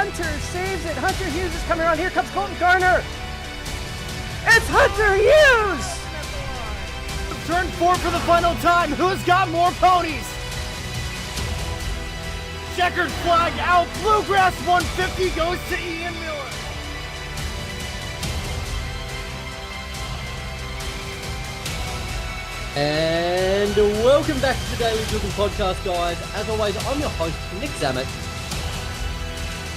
Hunter saves it. Hunter Hughes is coming around. Here comes Colton Garner. It's Hunter Hughes! Turn 4 for the final time. Who's got more ponies? Checkered flag out. Bluegrass 150 goes to Ian Miller. And welcome back to the Daily Cooking Podcast, guys. As always, I'm your host, Nick Zammit.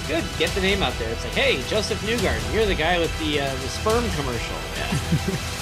Good, get the name out there. It's like, hey, Joseph Newgarden, you're the guy with the sperm commercial. Yeah.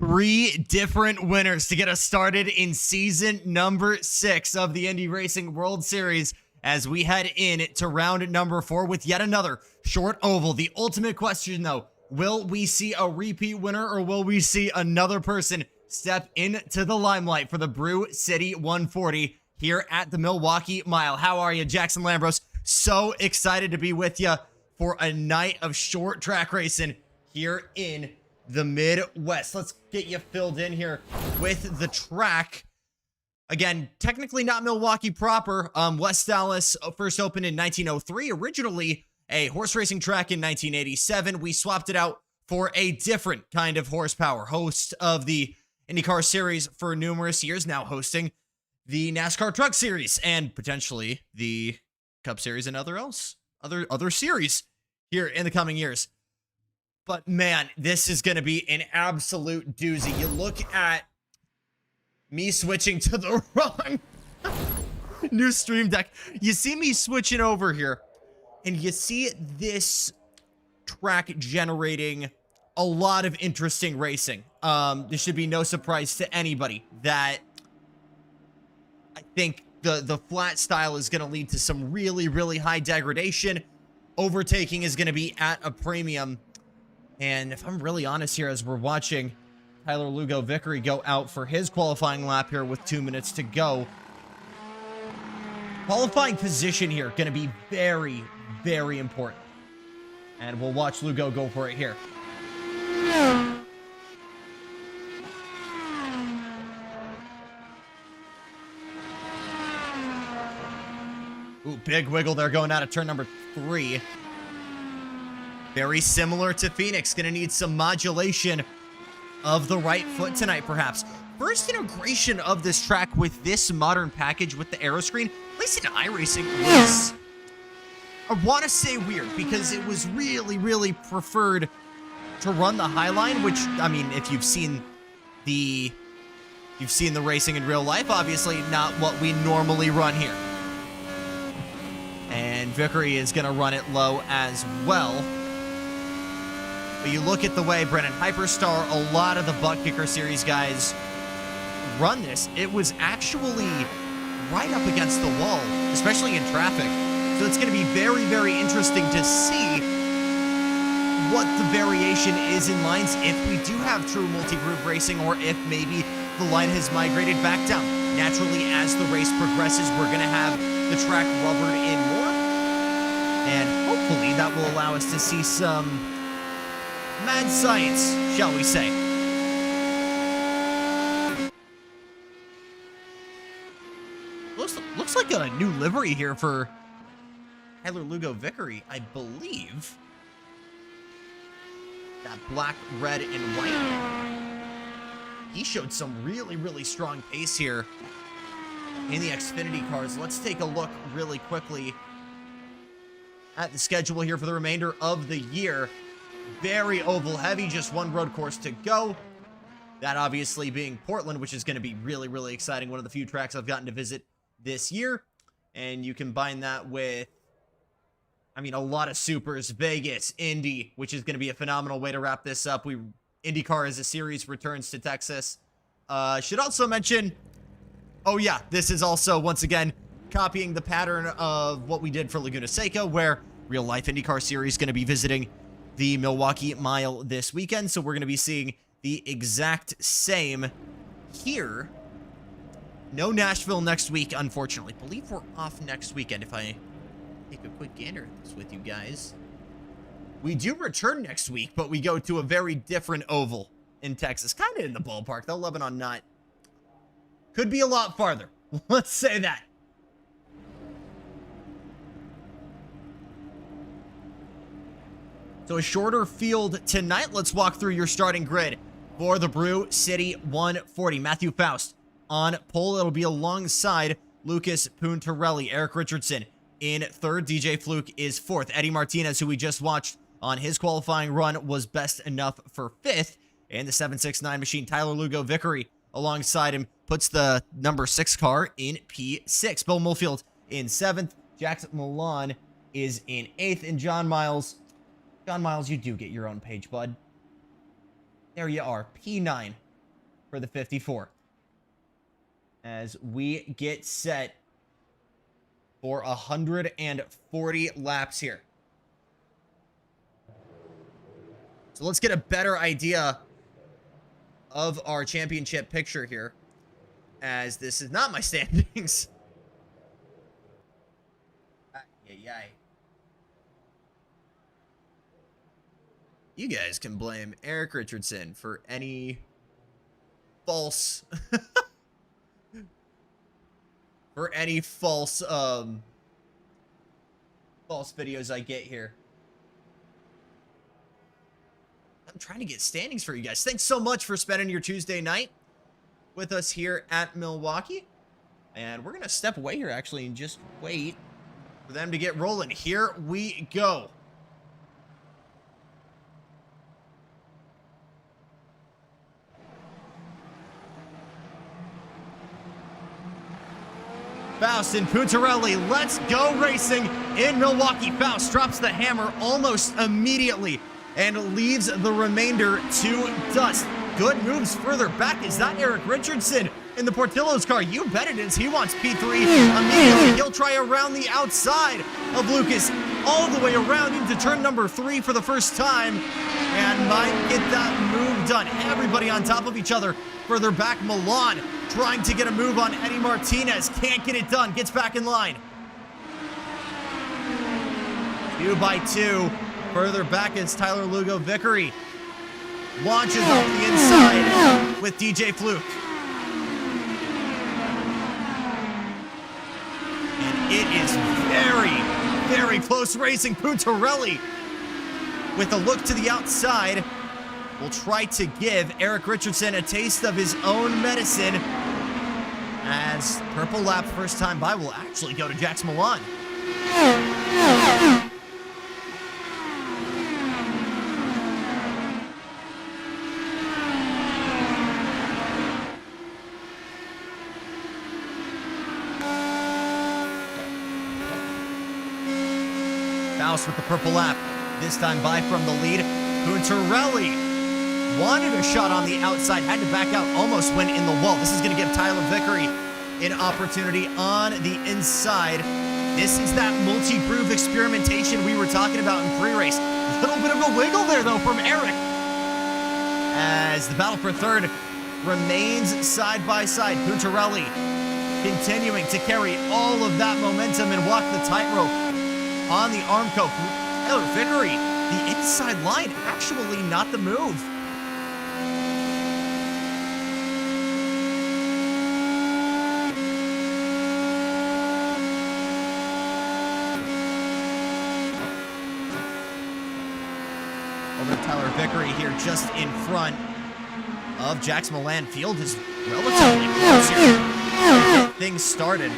Three different winners to get us started in season number 6 of the Indy Racing World Series as we head in to round number 4 with yet another short oval. The ultimate question, though, will we see a repeat winner or will we see another person step into the limelight for the Brew City 140 here at the Milwaukee Mile? How are you, Jackson Lambros? So excited to be with you for a night of short track racing here in the Midwest. Let's get you filled in here with the track. Again, technically not Milwaukee proper. West Dallas first opened in 1903, originally a horse racing track in 1987. We swapped it out for a different kind of horsepower. Host of the IndyCar series for numerous years, now hosting the NASCAR Truck Series and potentially the Cup Series and other series here in the coming years. But man, this is going to be an absolute doozy. You look at me switching to the wrong new stream deck. You see me switching over here, and you see this track generating a lot of interesting racing. This should be no surprise to anybody that I think the flat style is going to lead to some really, really high degradation. Overtaking is going to be at a premium. And if I'm really honest here, as we're watching Tyler Lugo Vickery go out for his qualifying lap here with 2 minutes to go, qualifying position here going to be very, very important. And we'll watch Lugo go for it here. Ooh, big wiggle there going out of turn number 3. Very similar to Phoenix. Going to need some modulation of the right foot tonight, perhaps. First integration of this track with this modern package with the aeroscreen, at least in iRacing, was, I want to say weird, because it was really, really preferred to run the Highline, which, I mean, if you've seen the racing in real life, obviously not what we normally run here. And Vickery is going to run it low as well. But you look at the way Brennan Hyperstar, a lot of the Butt Kicker Series guys run this. It was actually right up against the wall, especially in traffic. So it's going to be very, very interesting to see what the variation is in lines, if we do have true multi-group racing, or if maybe the line has migrated back down. Naturally, as the race progresses, we're going to have the track rubbered in more. And hopefully that will allow us to see some mad science, shall we say. Looks like a new livery here for Tyler Lugo Vickery, I believe. That black, red, and white. He showed some really, really strong pace here in the Xfinity cars. Let's take a look really quickly at the schedule here for the remainder of the year. Very oval heavy, just one road course to go. That obviously being Portland, which is going to be really, really exciting. One of the few tracks I've gotten to visit this year. And you combine that with, I mean, a lot of supers. Vegas, Indy, which is going to be a phenomenal way to wrap this up. IndyCar as a series returns to Texas. Should also mention, oh yeah, this is also, once again, copying the pattern of what we did for Laguna Seca, where real life IndyCar series is going to be visiting the Milwaukee Mile this weekend. So we're going to be seeing the exact same here. No Nashville next week, unfortunately. I believe we're off next weekend if I take a quick gander at this with you guys. We do return next week, but we go to a very different oval in Texas. Kind of in the ballpark, though. Lebanon not. Could be a lot farther. Let's say that. So a shorter field tonight. Let's walk through your starting grid for the Brew City 140. Matthew Faust on pole. It'll be alongside Lucas Puntarelli. Erik Richardson in third. DJ Fluck is fourth. Eddie Martinez, who we just watched on his qualifying run, was best enough for fifth. And the 769 machine, Tyler Lugo Vickery, alongside him, puts the number 6 car in P6. Bill Mulfield in 7th. Jackson Lambros is in 8th. And John Miles, you do get your own page, bud. There you are. P9 for the 54. As we get set for 140 laps here. So let's get a better idea of our championship picture here, as this is not my standings. You guys can blame Erik Richardson for any false false videos I get here. I'm trying to get standings for you guys. Thanks so much for spending your Tuesday night with us here at Milwaukee. And we're going to step away here, actually, and just wait for them to get rolling. Here we go. Faust and Puntarelli, let's go racing in Milwaukee. Faust drops the hammer almost immediately and leaves the remainder to dust. Good moves further back. Is that Erik Richardson in the Portillo's car? You bet it is. He wants P3 immediately. He'll try around the outside of Lucas, all the way around into turn number 3 for the first time, and might get that move done. Everybody on top of each other. Further back, Milan trying to get a move on Eddie Martinez. Can't get it done. Gets back in line. 2 by 2. Further back is Tyler Lugo Vickery. Launches off the inside with DJ Fluck. And it is very, very close racing. Puntarelli with a look to the outside will try to give Erik Richardson a taste of his own medicine, as purple lap first time by will actually go to Jackson Lambros. Faust with the purple lap, this time by from the lead. Puntarelli wanted a shot on the outside, had to back out, almost went in the wall. This is going to give Tyler Vickery an opportunity on the inside. This is that multi-groove experimentation we were talking about in pre-race. A little bit of a wiggle there, though, from Erik, as the battle for third remains side by side. Puntarelli continuing to carry all of that momentum and walk the tightrope on the Armco. Tyler Vickery, the inside line, actually not the move. Over to Tyler Vickery here, just in front of Jackson Lambros. Field is relatively close here to get things started,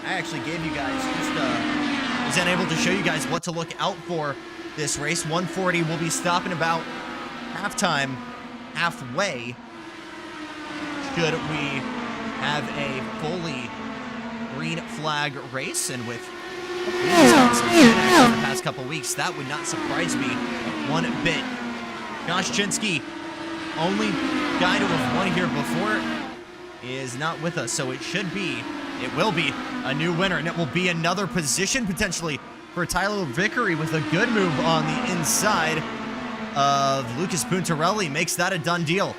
I actually gave you guys was unable to show you guys what to look out for this race. 140 will be stopping about halftime, halfway. Should we have a fully green flag race, and with the past couple weeks, that would not surprise me one bit. Josh Chinsky, only guy to have won here before, is not with us, so it will be a new winner, and it will be another position potentially for Tyler Vickery with a good move on the inside of Lucas Puntarelli. Makes that a done deal.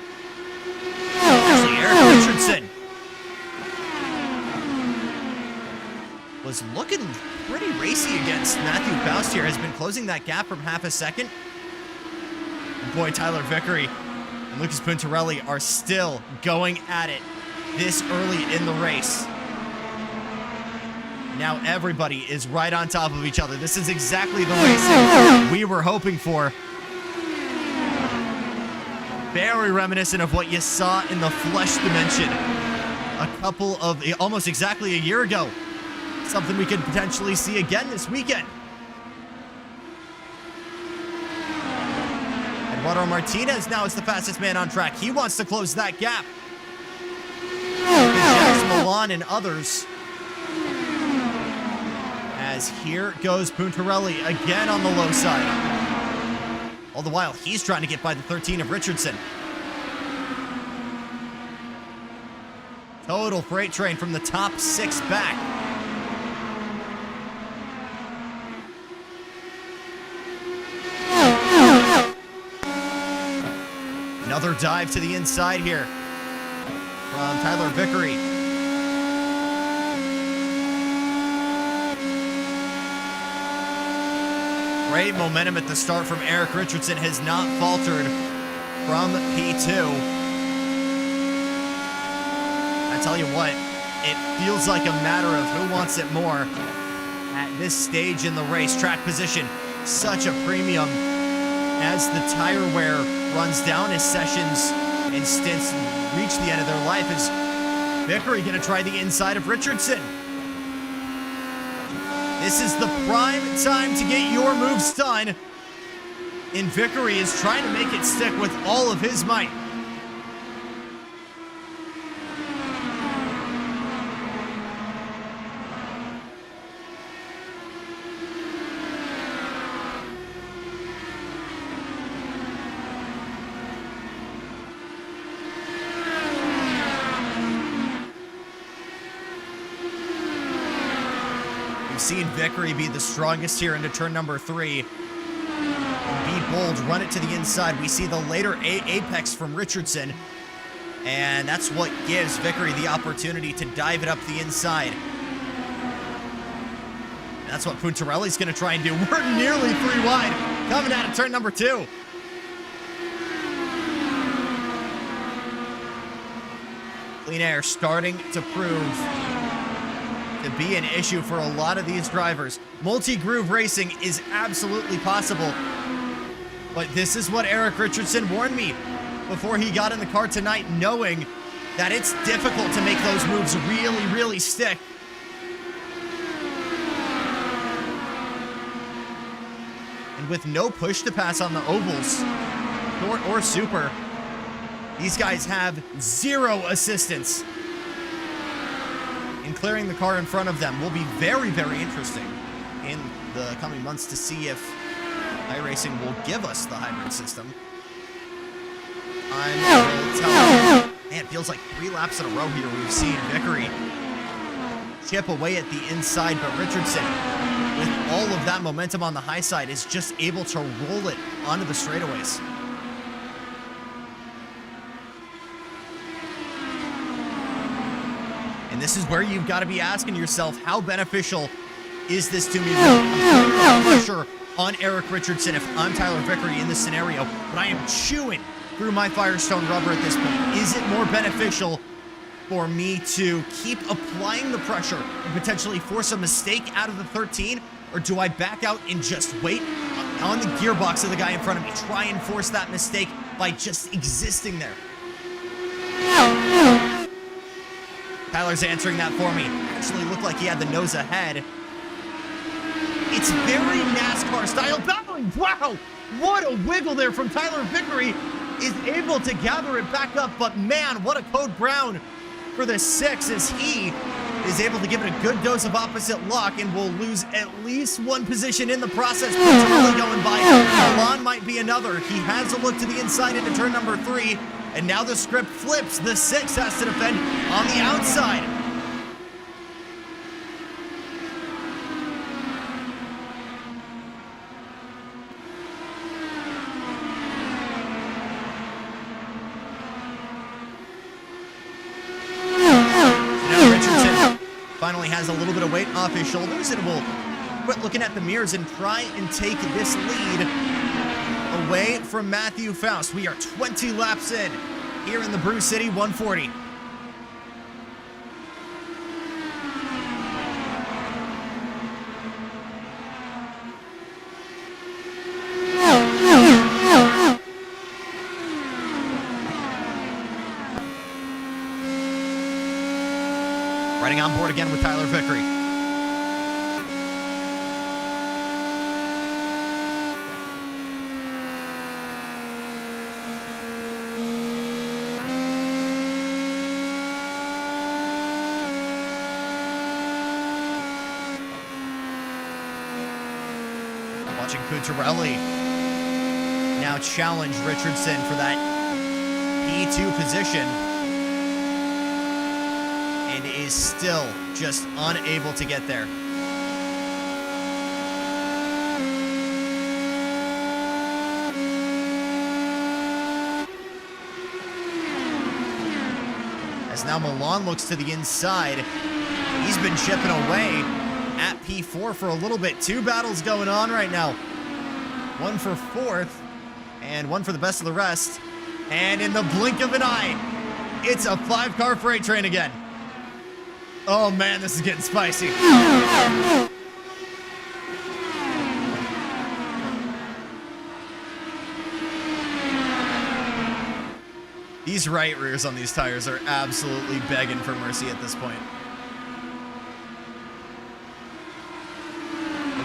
Actually, Erik Richardson was looking pretty racy against Matthew Faust here. Has been closing that gap from half a second. And boy, Tyler Vickery and Lucas Puntarelli are still going at it this early in the race. Now everybody is right on top of each other. This is exactly the racing we were hoping for. Very reminiscent of what you saw in the Flush dimension almost exactly a year ago. Something we could potentially see again this weekend. Eduardo Martinez now is the fastest man on track. He wants to close that gap. Jackson Milan and others. As here goes Puntarelli again on the low side. All the while, he's trying to get by the 13 of Richardson. Total freight train from the top 6 back. Another dive to the inside here from Tyler Vickery. Great momentum at the start from Erik Richardson, has not faltered from P2. I tell you what, it feels like a matter of who wants it more at this stage in the race. Track position, such a premium as the tire wear runs down, as sessions and stints reach the end of their life. Is Vickery going to try the inside of Richardson? This is the prime time to get your moves done, and Vickery is trying to make it stick with all of his might. Seen Vickery be the strongest here into turn number 3. Be bold, run it to the inside. We see the later apex from Richardson, and that's what gives Vickery the opportunity to dive it up the inside. That's what Puntarelli's going to try and do. We're nearly 3 wide, coming out of turn number 2. Clean air starting to prove to be an issue for a lot of these drivers. Multi-groove racing is absolutely possible, but this is what Erik Richardson warned me before he got in the car tonight, knowing that it's difficult to make those moves really, really stick. And with no push to pass on the ovals, short or super, these guys have 0 assistance. And clearing the car in front of them will be very, very interesting in the coming months to see if iRacing will give us the hybrid system. I will tell you, man, it feels like 3 laps in a row here we've seen Vickery chip away at the inside, but Richardson, with all of that momentum on the high side, is just able to roll it onto the straightaways. And this is where you've got to be asking yourself, how beneficial is this to me? Pressure on Erik Richardson if I'm Tyler Vickery in this scenario, but I am chewing through my Firestone rubber at this point. Is it more beneficial for me to keep applying the pressure and potentially force a mistake out of the 13, or do I back out and just wait on the gearbox of the guy in front of me, try and force that mistake by just existing there? Tyler's answering that for me. Actually looked like he had the nose ahead. It's very NASCAR style battling. Wow, what a wiggle there from Tyler Vickery. Is able to gather it back up, but man, what a code brown for the 6 as he is able to give it a good dose of opposite luck and will lose at least one position in the process. Puntarelli going by. Milan might be another. He has a look to the inside into turn number 3, and now the script flips. The 6 has to defend on the outside. Finally has a little bit of weight off his shoulders and will quit looking at the mirrors and try and take this lead away from Matthew Faust. We are 20 laps in here in the Brew City 140. Riding on board again with Tyler Vickery. Watching Puntarelli now challenge Richardson for that P2 position. And is still just unable to get there. As now Milan looks to the inside. He's been chipping away at P4 for a little bit. 2 battles going on right now. One for 4th and one for the best of the rest. And in the blink of an eye, it's a 5-car freight train again. Oh man, this is getting spicy. These right rears on these tires are absolutely begging for mercy at this point.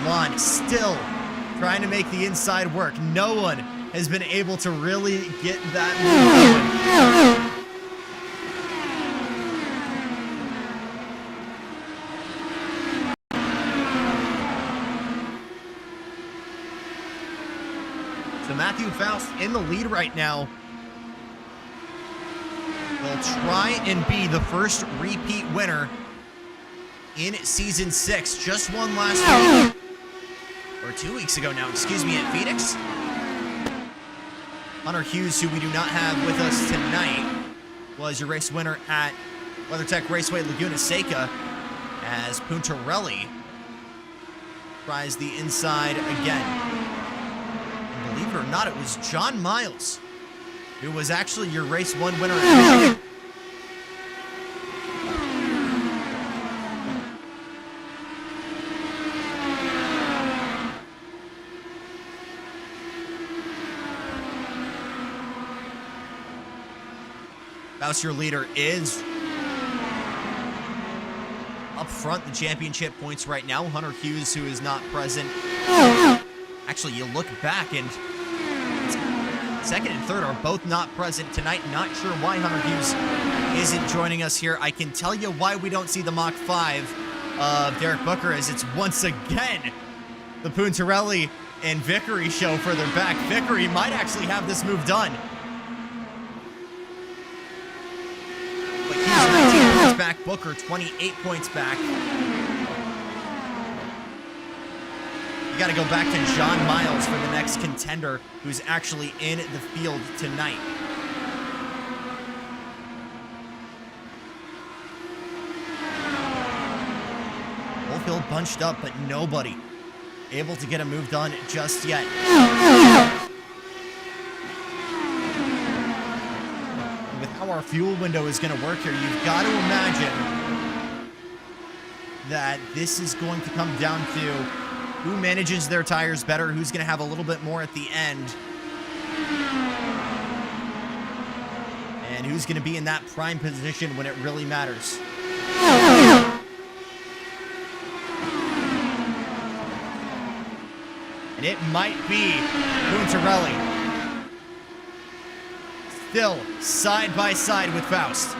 Milan still trying to make the inside work. No one has been able to really get that move going. Matthew Faust in the lead right now. Will try and be the first repeat winner in season 6. Just won last week, or 2 weeks ago now, excuse me, at Phoenix. Hunter Hughes, who we do not have with us tonight, was your race winner at WeatherTech Raceway Laguna Seca, as Puntarelli tries the inside again. Believe it or not, it was John Miles who was actually your race 1 winner at Michigan. Faust, your leader, is up front the championship points right now. Hunter Hughes, who is not present. Actually, you look back and second and third are both not present tonight. Not sure why Hunter Hughes isn't joining us here. I can tell you why we don't see the Mach 5 of Derek Booker, as it's once again the Puntarelli and Vickery show further back. Vickery might actually have this move done. But Hughes 19 points back, Booker 28 points back. You got to go back to John Miles for the next contender who's actually in the field tonight. Whole field bunched up, but nobody able to get a move done just yet. With how our fuel window is going to work here, you've got to imagine that this is going to come down to who manages their tires better, who's going to have a little bit more at the end, and who's going to be in that prime position when it really matters. And it might be Puntarelli. Still side by side with Faust.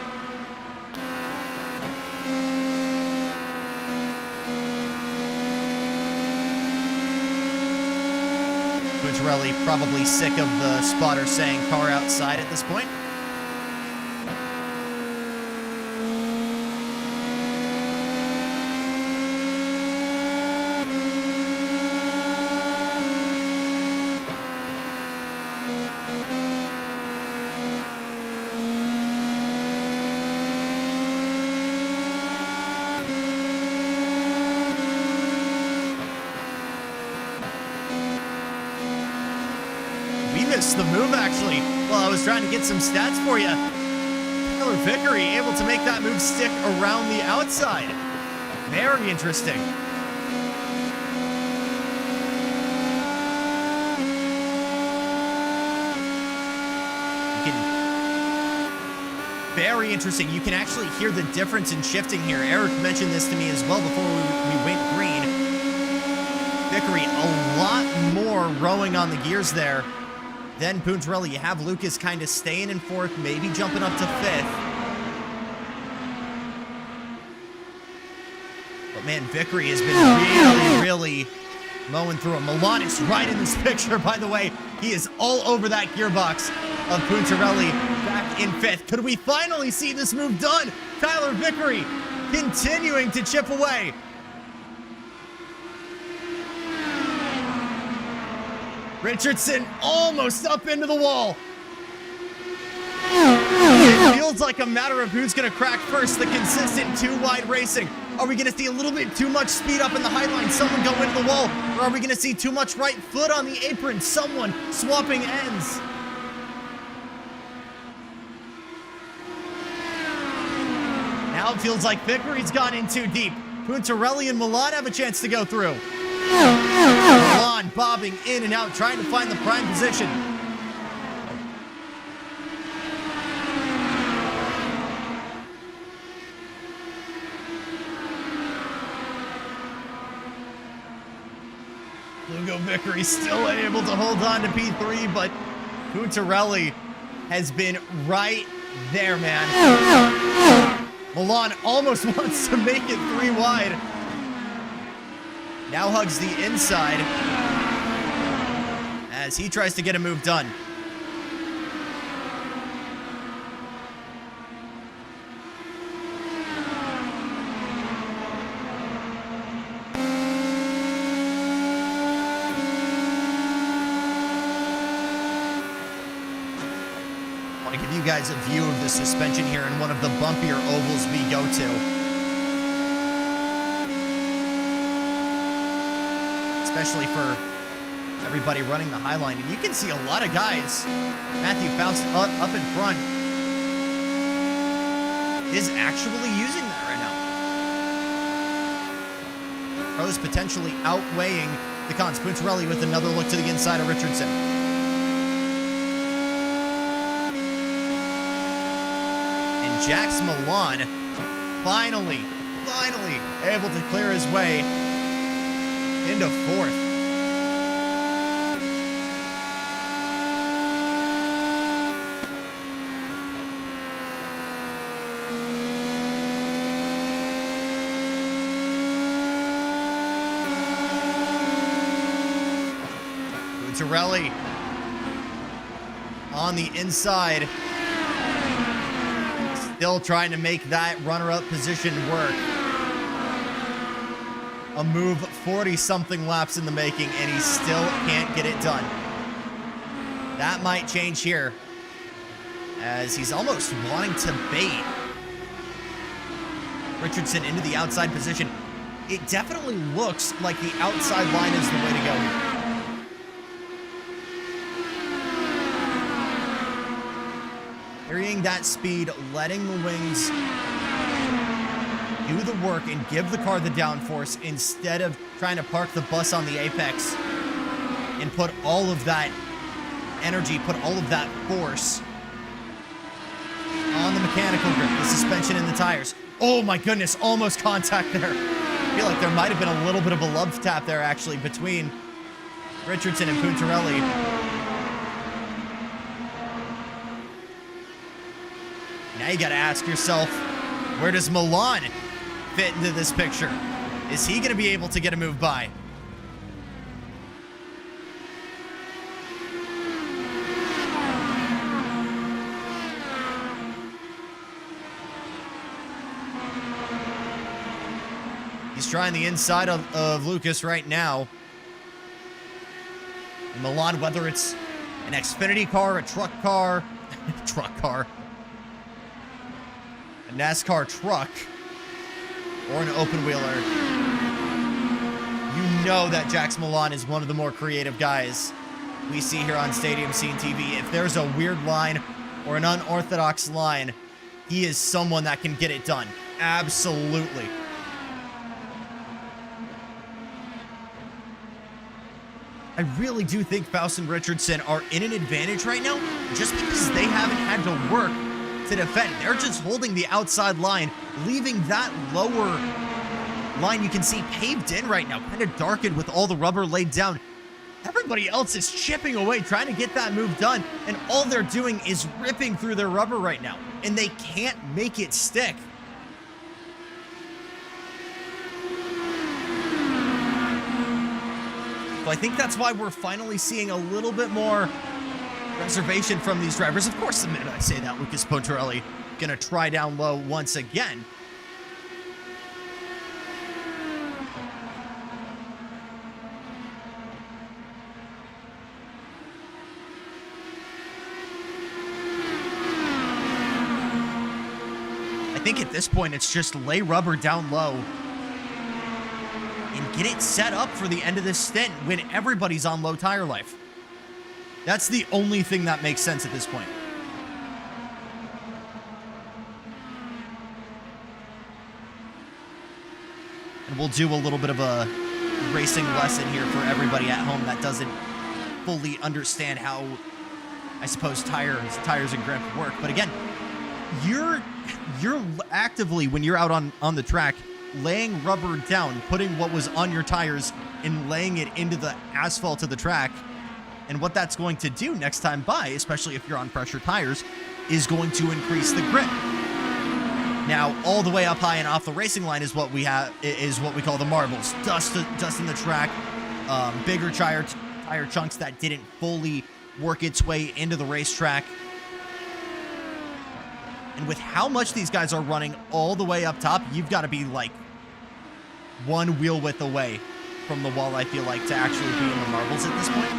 Puntarelli probably sick of the spotter saying car outside at this point. The move actually. Well, I was trying to get some stats for you. Tyler Vickery able to make that move stick around the outside. Very interesting. Very interesting. You can actually hear the difference in shifting here. Erik mentioned this to me as well before we went green. Vickery a lot more rowing on the gears there. Then Puntarelli, you have Lucas kind of staying in fourth, maybe jumping up to fifth. But man, Vickery has been really mowing through him. Milan is right in this picture, by the way. He is all over that gearbox of Puntarelli back in fifth. Could we finally see this move done? Tyler Vickery continuing to chip away. Richardson almost up into the wall. It feels like a matter of who's going to crack first, the consistent two-wide racing. Are we going to see a little bit too much speed up in the high line, someone go into the wall? Or are we going to see too much right foot on the apron, someone swapping ends? Now it feels like Vickery's gone in too deep. Puntarelli and Milan have a chance to go through. Milan bobbing in and out, trying to find the prime position. Lugo Vickery still able to hold on to P3, but Puntarelli has been right there, man. Milan almost wants to make it 3 wide. Now hugs the inside as he tries to get a move done. I want to give you guys a view of the suspension here in one of the bumpier ovals we go to. Especially for everybody running the high line. And you can see a lot of guys. Matthew Faust up in front is actually using that right now. Pros potentially outweighing the cons. Puntarelli with another look to the inside of Richardson. And Jax Milan finally able to clear his way into fourth. Puntarelli on the inside, still trying to make that runner-up position work. A move 40-something laps in the making, and he still can't get it done. That might change here, as he's almost wanting to bait Richardson into the outside position. It definitely looks like the outside line is the way to go here. Carrying that speed, letting the wings do the work and give the car the downforce instead of trying to park the bus on the apex and put all of that energy, put all of that force on the mechanical grip, the suspension and the tires. Oh my goodness, almost contact there. I feel like there might have been a little bit of a love tap there actually between Richardson and Puntarelli. Now you got to ask yourself, where does Milan fit into this picture? Is he going to be able to get a move by? He's trying the inside of Lucas right now. And Milan, whether it's an Xfinity car, a truck car, a NASCAR truck, or an open wheeler, you know that Jax Milan is one of the more creative guys we see here on Stadium Scene TV. If there's a weird line or an unorthodox line, he is someone that can get it done. Absolutely. I really do think Faust and Richardson are in an advantage right now just because they haven't had to work to defend. They're just holding the outside line, leaving that lower line you can see paved in right now, kind of darkened with all the rubber laid down. Everybody else is chipping away, trying to get that move done, and all they're doing is ripping through their rubber right now, and they can't make it stick. So I think that's why we're finally seeing a little bit more reservation from these drivers. Of course, the minute I say that, Lucas Puntarelli gonna try down low once again. I think at this point, it's just lay rubber down low and get it set up for the end of this stint when everybody's on low tire life. That's the only thing that makes sense at this point. And we'll do a little bit of a racing lesson here for everybody at home that doesn't fully understand how, I suppose, tires and grip work. But again, you're actively, when you're out on the track, laying rubber down, putting what was on your tires and laying it into the asphalt of the track. And what that's going to do next time by, especially if you're on pressure tires, is going to increase the grip. Now, all the way up high and off the racing line is what we have, is what we call the marbles. Dust in the track, bigger tire chunks that didn't fully work its way into the racetrack. And with how much these guys are running all the way up top, you've got to be like one wheel width away from the wall, I feel like, to actually be in the marbles at this point.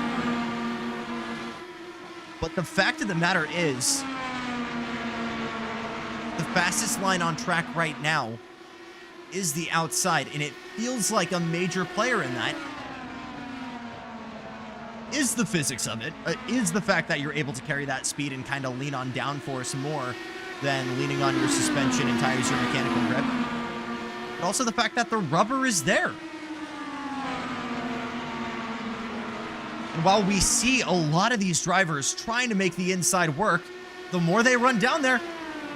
But the fact of the matter is, the fastest line on track right now is the outside, and it feels like a major player in that is the physics of it, is the fact that you're able to carry that speed and kind of lean on downforce more than leaning on your suspension and tires, your mechanical grip. But also the fact that the rubber is there. And while we see a lot of these drivers trying to make the inside work, the more they run down there,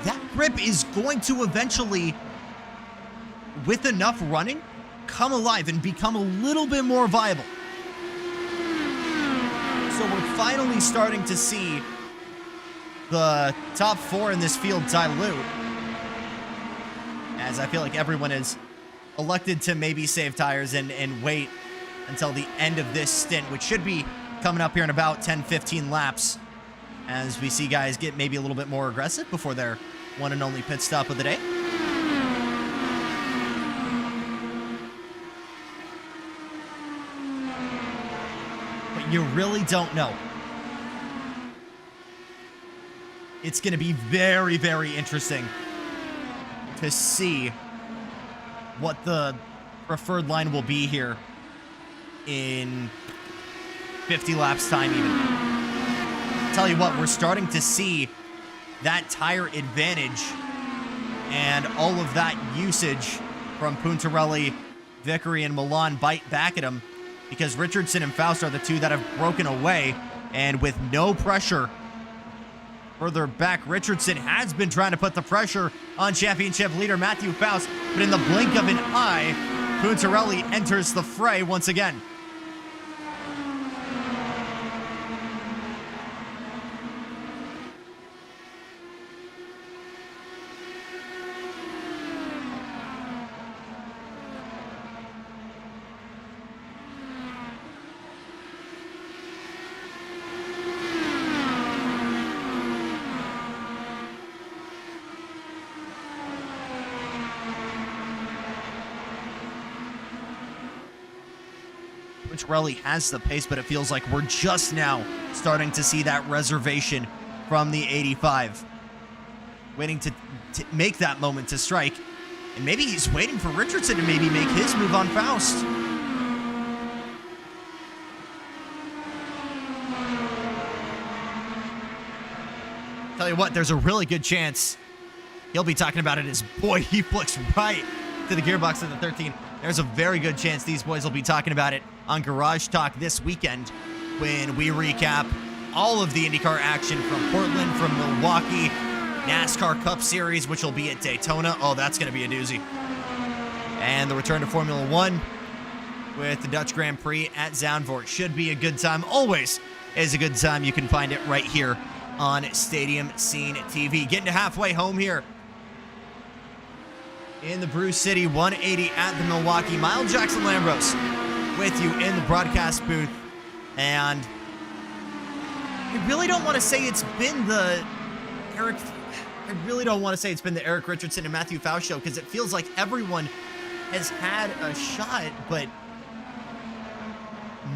that grip is going to eventually, with enough running, come alive and become a little bit more viable. So we're finally starting to see the top four in this field dilute, as I feel like everyone is elected to maybe save tires and wait until the end of this stint, which should be coming up here in about 10-15 laps, as we see guys get maybe a little bit more aggressive before their one and only pit stop of the day. But you really don't know. It's going to be very, very interesting to see what the preferred line will be here in 50 laps time even. Tell you what, we're starting to see that tire advantage and all of that usage from Puntarelli, Vickery, and Milan bite back at him, because Richardson and Faust are the two that have broken away, and with no pressure further back, Richardson has been trying to put the pressure on championship leader Matthew Faust, but in the blink of an eye, Puntarelli enters the fray once again. Puntarelli has the pace, but it feels like we're just now starting to see that reservation from the 85. Waiting to make that moment to strike. And maybe he's waiting for Richardson to maybe make his move on Faust. Tell you what, there's a really good chance he'll be talking about it as, boy, he flicks right to the gearbox of the 13. There's a very good chance these boys will be talking about it on Garage Talk this weekend when we recap all of the IndyCar action from Portland, from Milwaukee, NASCAR Cup Series, which will be at Daytona. Oh, that's going to be a doozy. And the return to Formula One with the Dutch Grand Prix at Zandvoort. Should be a good time. Always is a good time. You can find it right here on Stadium Scene TV. Getting to halfway home here in the Brew City 180 at the Milwaukee Mile. Jackson Lambros with you in the broadcast booth. And I really don't want to say it's been the Erik Richardson and Matthew Faust show, because it feels like everyone has had a shot, but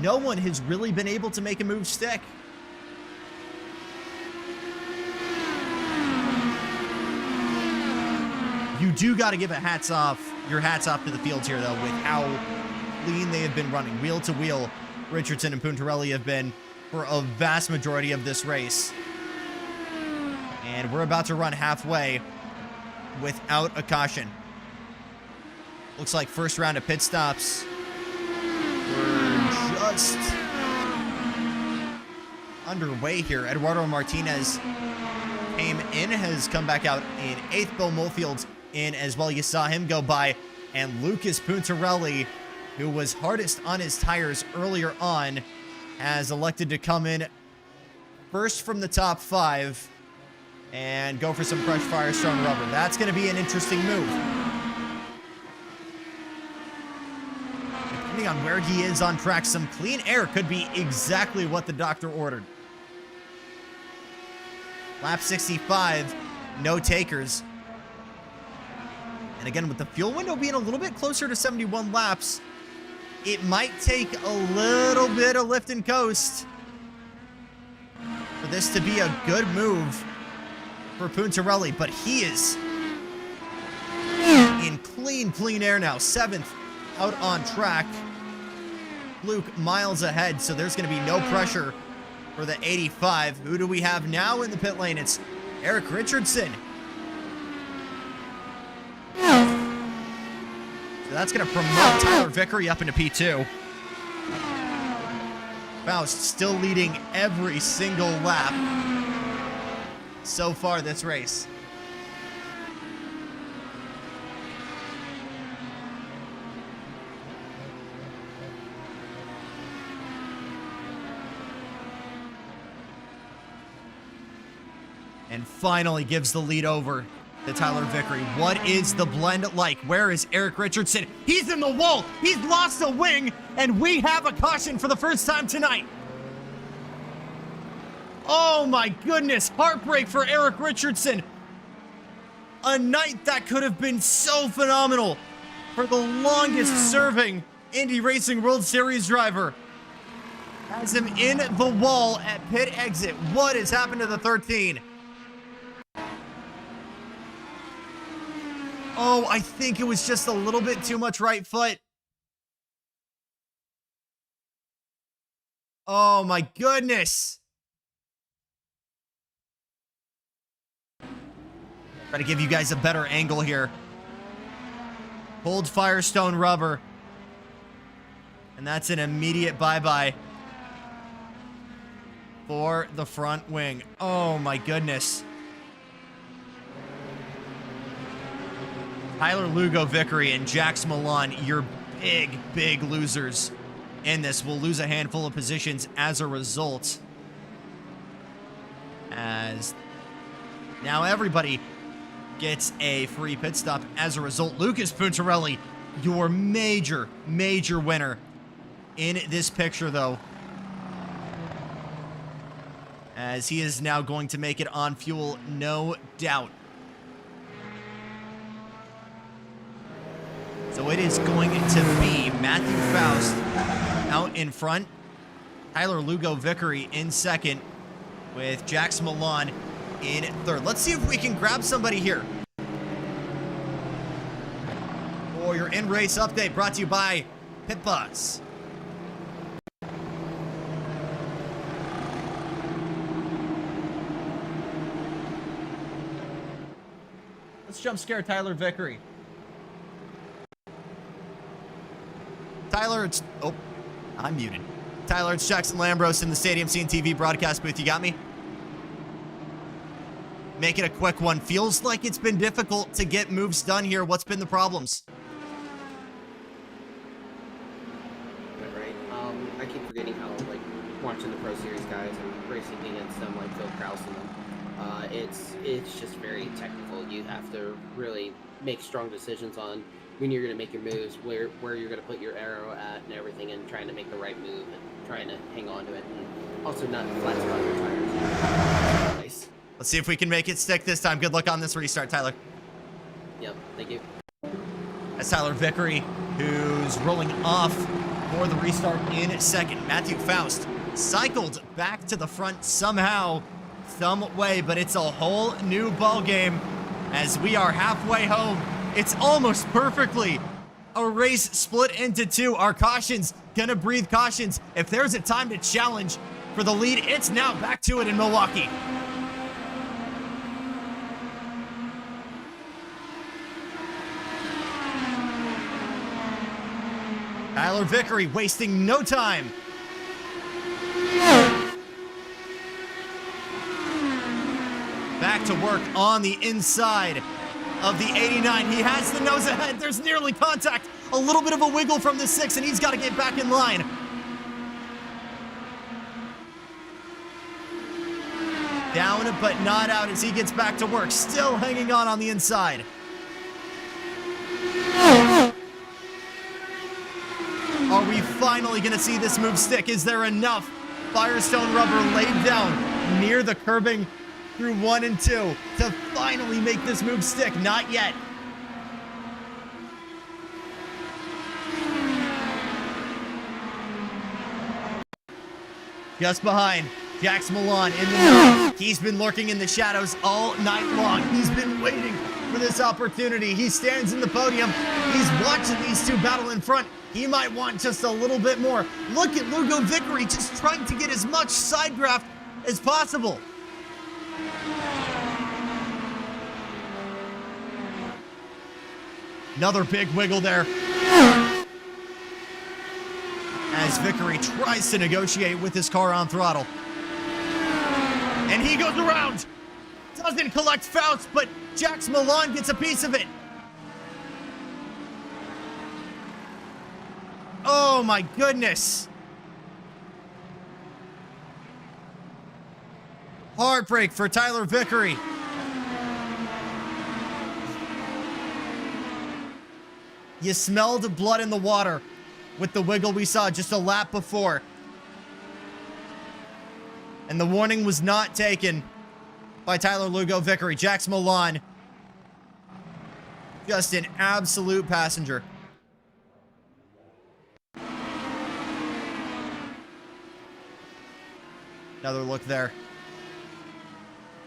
no one has really been able to make a move stick. You do got to give your hats off to the fields here, though, with how clean they have been running. Wheel to wheel, Richardson and Puntarelli have been for a vast majority of this race. And we're about to run halfway without a caution. Looks like first round of pit stops. We're just underway here. Eduardo Martinez came in, has come back out in 8th. Bill Mulfield's in as well. You saw him go by. And Lucas Puntarelli, who was hardest on his tires earlier on, has elected to come in first from the top 5 and go for some crushed Firestone rubber. That's going to be an interesting move. Depending on where he is on track, some clean air could be exactly what the doctor ordered. Lap 65, no takers. And again, with the fuel window being a little bit closer to 71 laps, it might take a little bit of lift and coast for this to be a good move for Puntarelli, but he is in clean air now. 7th out on track. Fluck miles ahead, so there's going to be no pressure for the 85. Who do we have now in the pit lane? It's Erik Richardson. So that's going to promote Tyler Vickery up into P2. Faust still leading every single lap so far this race. And finally gives the lead over to Tyler Vickery. What is the blend like? Where is Erik Richardson? He's in the wall. He's lost a wing, and we have a caution for the first time tonight. Oh my goodness, heartbreak for Erik Richardson. A night that could have been so phenomenal for the longest serving Indy Racing World Series driver. Has him in the wall at pit exit. What has happened to the 13? Oh, I think it was just a little bit too much right foot. Oh my goodness. Try to give you guys a better angle here. Pulled Firestone rubber. And that's an immediate bye-bye for the front wing. Oh my goodness. Tyler Lugo Vickery and Jax Milan, your big losers in this. Will lose a handful of positions as a result. As now everybody gets a free pit stop as a result. Lucas Puntarelli, your major winner in this picture, though, as he is now going to make it on fuel, no doubt. So it is going to be Matthew Faust out in front. Tyler Lugo Vickery in second with Jax Milan in third. Let's see if we can grab somebody here. For your in-race update brought to you by Pit Boss. Let's jump scare Tyler Vickery. Tyler, it's... Oh, I'm muted. Tyler, it's Jackson Lambros in the Stadium Scene TV broadcast booth. You got me? Make it a quick one. Feels like it's been difficult to get moves done here. What's been the problems? Right. I keep forgetting how, like, watching the Pro Series guys and racing against them, like Phil Krause and them, it's just very technical. You have to really make strong decisions on when you're going to make your moves, where you're going to put your arrow at and everything, and trying to make the right move and trying to hang on to it, and also not flat spot your tires. Nice. Let's see if we can make it stick this time. Good luck on this restart, Tyler. Yep, thank you. That's Tyler Vickery, who's rolling off for the restart in second. Matthew Faust cycled back to the front somehow, some way, but it's a whole new ball game as we are halfway home. It's almost perfectly a race split into two. Our cautions gonna breathe cautions. If there's a time to challenge for the lead, it's now. Back to it in Milwaukee. Tyler Vickery wasting no time. Back to work on the inside of the 89. He has the nose ahead. There's nearly contact. A little bit of a wiggle from the 6, and he's got to get back in line. Down but not out as he gets back to work. Still hanging on the inside. Are we finally going to see this move stick? Is there enough Firestone rubber laid down near the curbing through 1 and 2 to finally make this move stick? Not yet. Just behind, Jax Milan in the middle. He's been lurking in the shadows all night long. He's been waiting for this opportunity. He stands in the podium. He's watching these two battle in front. He might want just a little bit more. Look at Lugo Vickery just trying to get as much side draft as possible. Another big wiggle there. As Vickery tries to negotiate with his car on throttle. And he goes around. Doesn't collect Faust, but Jax Milan gets a piece of it. Oh my goodness. Heartbreak for Tyler Vickery. You smelled blood in the water with the wiggle we saw just a lap before. And the warning was not taken by Tyler Lugo Vickery. Jax Milan, just an absolute passenger. Another look there.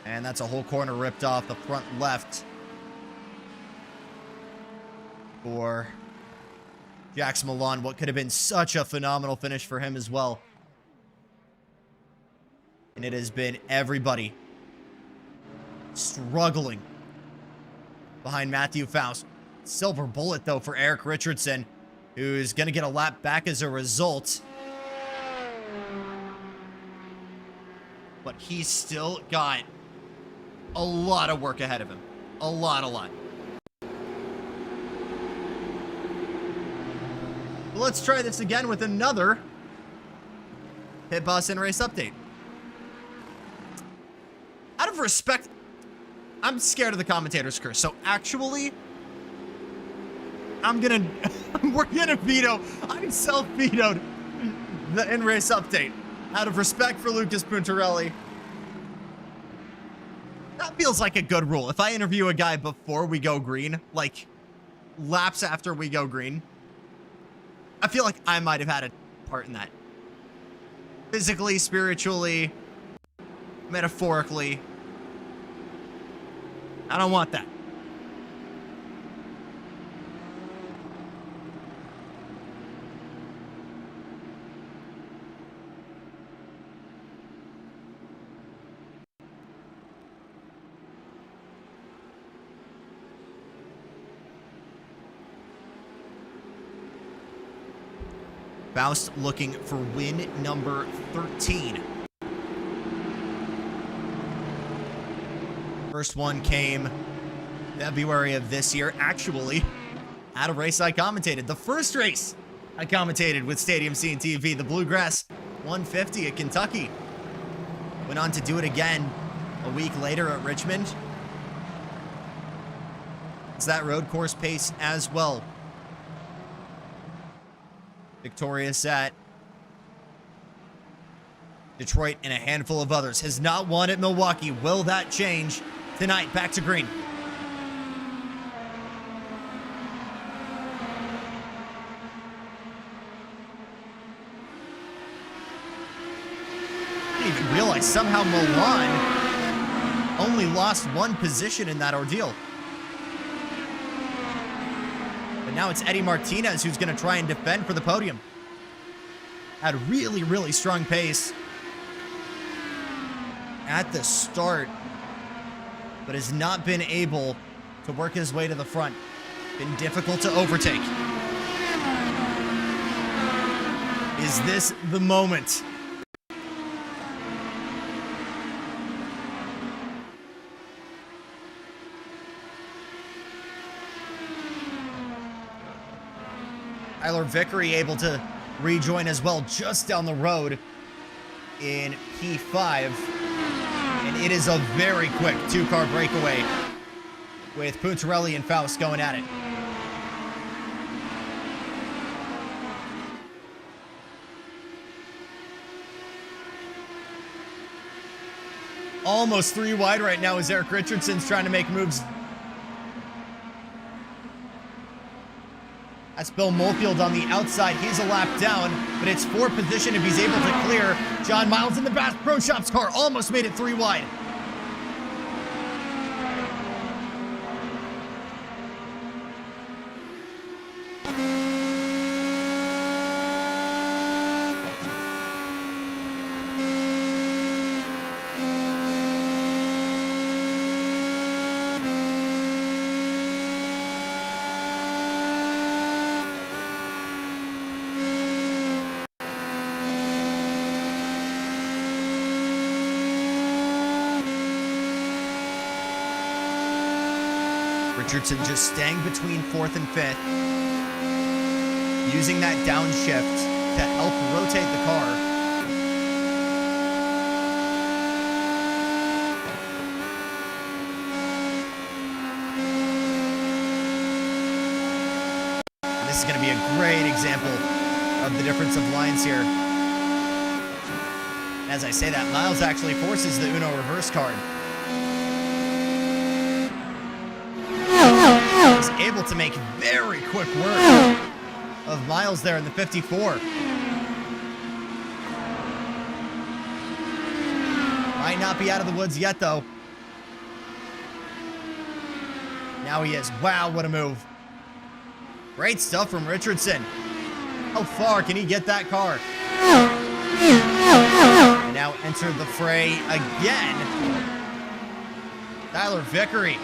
And that's a whole corner ripped off the front left for Jax Milan. What could have been such a phenomenal finish for him as well. And it has been everybody struggling behind Matthew Faust. Silver bullet, though, for Erik Richardson, who's going to get a lap back as a result. But he's still got a lot of work ahead of him. A lot. Let's try this again with another Pit Boss in race update. Out of respect, I'm scared of the commentator's curse. So actually, we're gonna veto. I self-vetoed the in-race update. Out of respect for Lucas Puntarelli. That feels like a good rule. If I interview a guy before we go green, like laps after we go green, I feel like I might have had a part in that. Physically, spiritually, metaphorically. I don't want that. Faust looking for win number 13. First one came February of this year, actually, at a race I commentated. The first race I commentated with Stadium C and TV, the Bluegrass 150 at Kentucky. Went on to do it again a week later at Richmond. It's that road course pace as well. Victorious at Detroit and a handful of others. Has not won at Milwaukee. Will that change tonight? Back to green. I didn't even realize somehow Milan only lost one position in that ordeal. But now it's Eddie Martinez who's going to try and defend for the podium. Had really, really strong pace at the start, but has not been able to work his way to the front. Been difficult to overtake. Is this the moment? Tyler Vickery able to rejoin as well just down the road in P5. And it is a very quick two-car breakaway with Puntarelli and Faust going at it. Almost 3 wide right now as Erik Richardson's trying to make moves. That's Bill Molefield on the outside. He's a lap down, but it's 4th position if he's able to clear. John Miles in the Bass Pro Shops car almost made it 3 wide. Richardson just staying between 4th and 5th, using that downshift to help rotate the car. This is going to be a great example of the difference of lines here. As I say that, Miles actually forces the Uno reverse card. Was able to make very quick work of Miles there in the 54. Might not be out of the woods yet, though. Now he is. Wow, what a move. Great stuff from Richardson. How far can he get that car? And now enter the fray again. Tyler Vickery.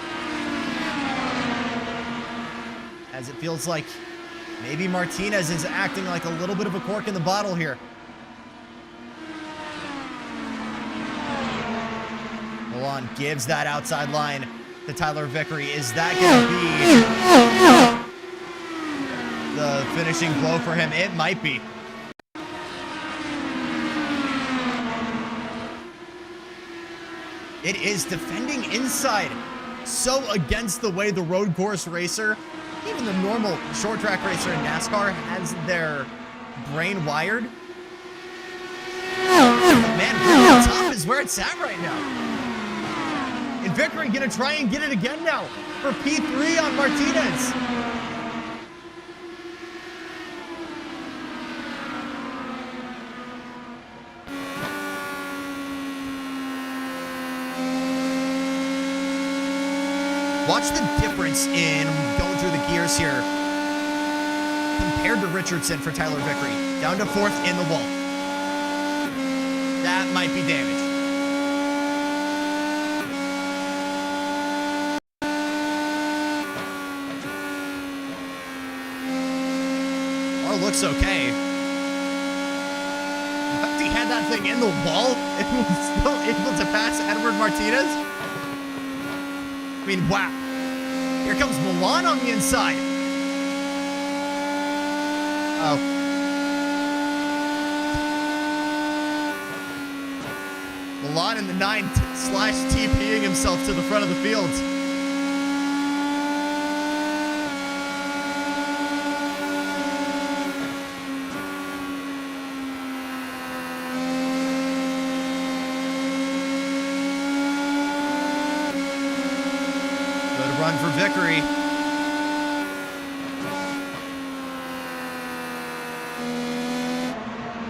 As it feels like maybe Martinez is acting like a little bit of a cork in the bottle here. Milan gives that outside line to Tyler Vickery. Is that going to be the finishing blow for him? It might be. It is defending inside. So against the way the road course racer, even the normal short track racer in NASCAR, has their brain wired. Man, really top is where it's at right now. And Vickery gonna try and get it again now for P3 on Martinez. Watch the difference in going through the gears here compared to Richardson for Tyler Vickery. Down to 4th in the wall. That might be damage. Car looks okay. In fact, he had that thing in the wall and was still able to pass Edward Martinez. I mean, wow. Here comes Milan on the inside. Oh. Milan in the 9/TPing himself to the front of the field. Good run for Vickery.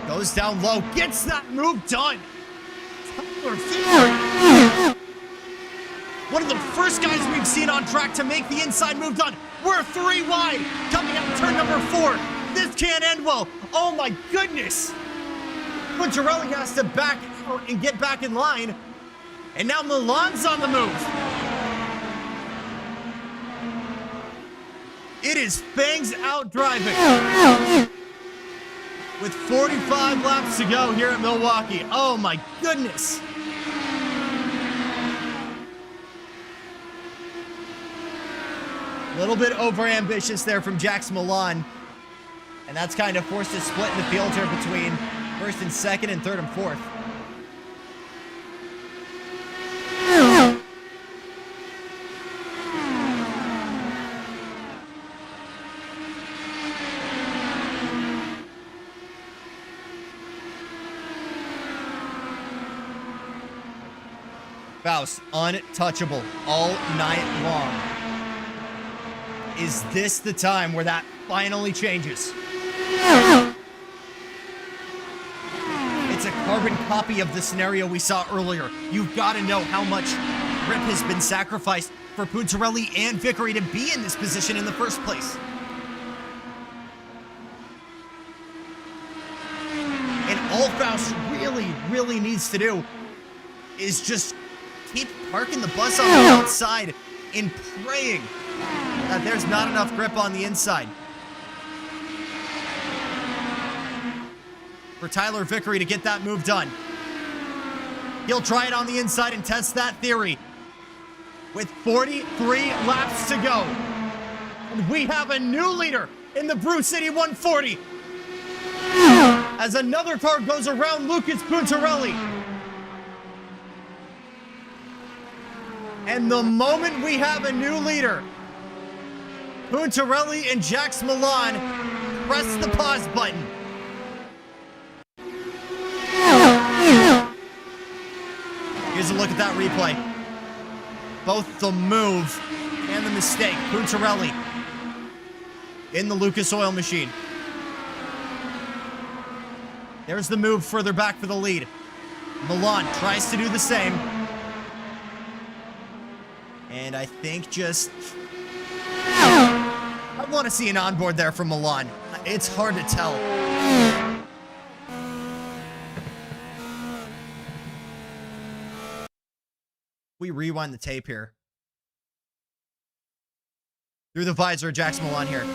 Goes down low, gets that move done. One of the first guys we've seen on track to make the inside move done. We're 3 wide, coming out of turn number 4. This can't end well. Oh my goodness. Puntarelli has to back out and get back in line. And now Milan's on the move. It is Fangs out driving. With 45 laps to go here at Milwaukee. Oh my goodness. A little bit over-ambitious there from Jackson Milan. And that's kind of forced a split in the field here between 1st and 2nd and 3rd and 4th. Faust, untouchable all night long. Is this the time where that finally changes? It's a carbon copy of the scenario we saw earlier. You've got to know how much grip has been sacrificed for Puntarelli and Vickery to be in this position in the first place. And all Faust really needs to do is just keep parking the bus on the outside and praying that there's not enough grip on the inside. For Tyler Vickery to get that move done. He'll try it on the inside and test that theory. With 43 laps to go. And we have a new leader in the Brew City 140. As another car goes around Lucas Puntarelli. And the moment we have a new leader, Puntarelli and Jackson Milan press the pause button. Here's a look at that replay. Both the move and the mistake. Puntarelli in the Lucas Oil machine. There's the move further back for the lead. Milan tries to do the same. And I think just... I want to see an onboard there from Milan. It's hard to tell. We rewind the tape here. Through the visor, Jackson Milan here.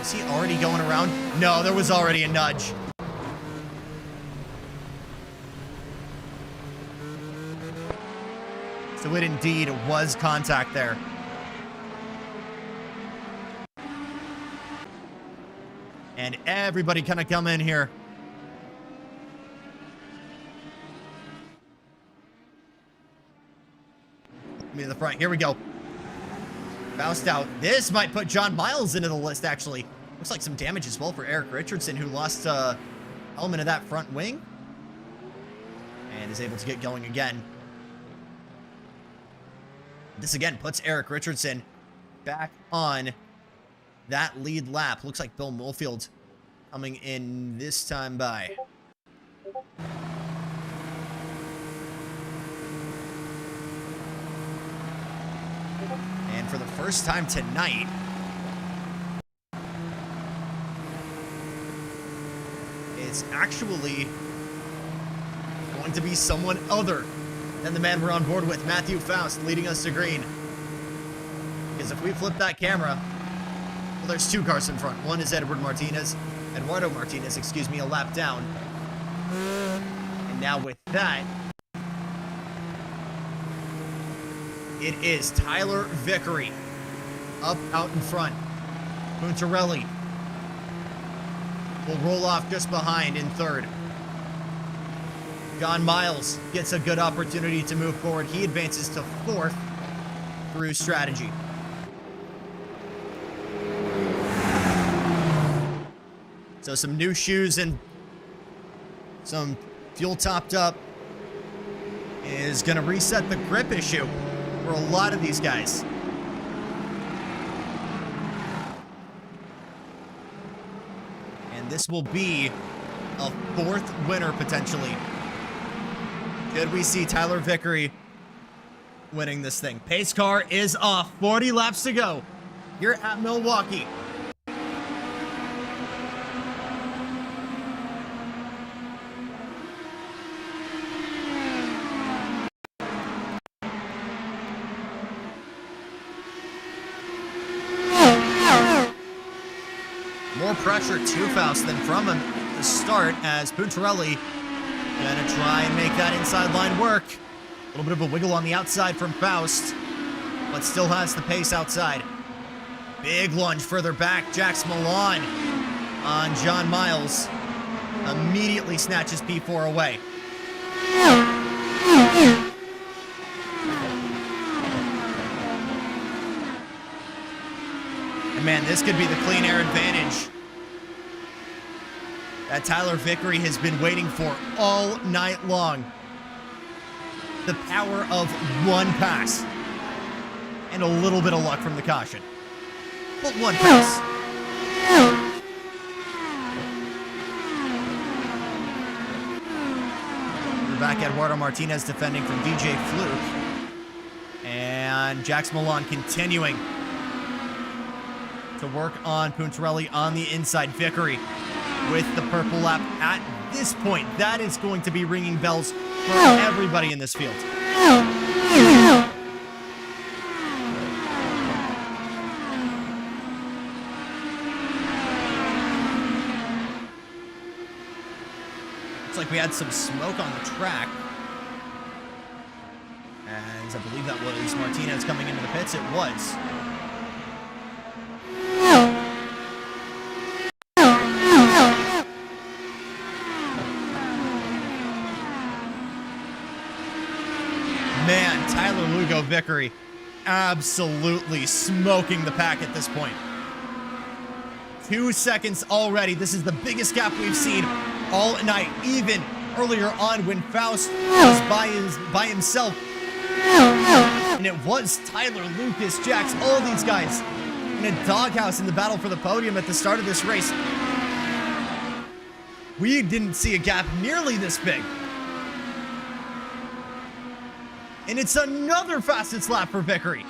Is he already going around? No, there was already a nudge. So it indeed was contact there. And everybody kind of come in here. Me to the front. Here we go. Faust out. This might put John Miles into the list, actually. Looks like some damage as well for Erik Richardson, who lost element of that front wing. And is able to get going again. This again puts Erik Richardson back on that lead lap. Looks like Bill Molefield coming in this time by. for the first time tonight. It's actually going to be someone other than the man we're on board with, Matthew Faust, leading us to green. Because if we flip that camera, well, there's 2 cars in front. One is Eduardo Martinez, excuse me, a lap down. And now with that, it is Tyler Vickery up out in front. Puntarelli will roll off just behind in third. John Miles gets a good opportunity to move forward. He advances to fourth through strategy. So some new shoes and some fuel topped up is going to reset the grip issue for a lot of these guys. And this will be a 4th winner potentially. Could we see Tyler Vickery winning this thing? Pace car is off. 40 laps to go here at Milwaukee. More pressure to Faust than from him at the start, as Puntarelli gonna try and make that inside line work. A little bit of a wiggle on the outside from Faust, but still has the pace outside. Big lunge further back. Jackson Lambros on John Miles. Immediately snatches P4 away. And man, this could be the clean air advantage that Tyler Vickery has been waiting for all night long. The power of one pass and a little bit of luck from the caution. But one pass. We're back at Eduardo Martinez defending from DJ Fluck. And Jackson Lambros continuing to work on Puntarelli on the inside. Vickery with the purple lap at this point. That is going to be ringing bells for everybody in this field. Looks like we had some smoke on the track. As I believe that was Martinez coming into the pits. It was. Man, Tyler Lugo Vickery absolutely smoking the pack at this point. 2 seconds already. This is the biggest gap we've seen all night, even earlier on when Faust was by himself. And it was Tyler, Lucas, Jax, all these guys in a doghouse in the battle for the podium at the start of this race. We didn't see a gap nearly this big. And it's another fastest lap for Vickery.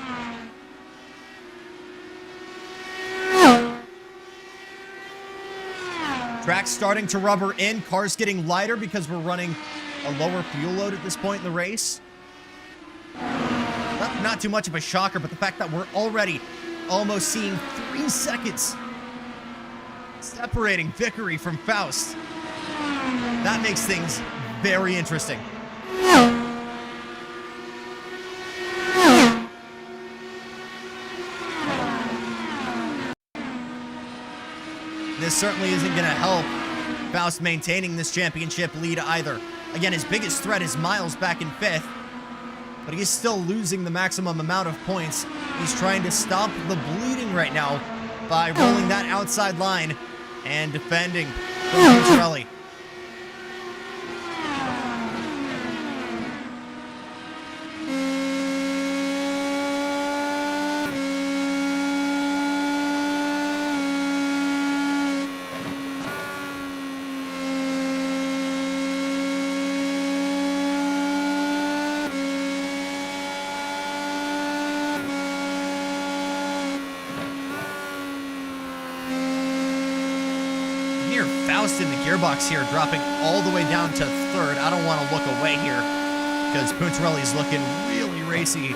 Track's starting to rubber in. Cars getting lighter because we're running a lower fuel load at this point in the race. Not too much of a shocker, but the fact that we're already almost seeing 3 seconds separating Vickery from Faust, that makes things very interesting. This certainly isn't going to help Faust maintaining this championship lead either. Again, his biggest threat is Miles back in 5th, but he's still losing the maximum amount of points. He's trying to stop the bleeding right now by rolling that outside line and defending from Puntarelli. Faust in the gearbox here, dropping all the way down to third. I don't want to look away here because Puntarelli's looking really racy.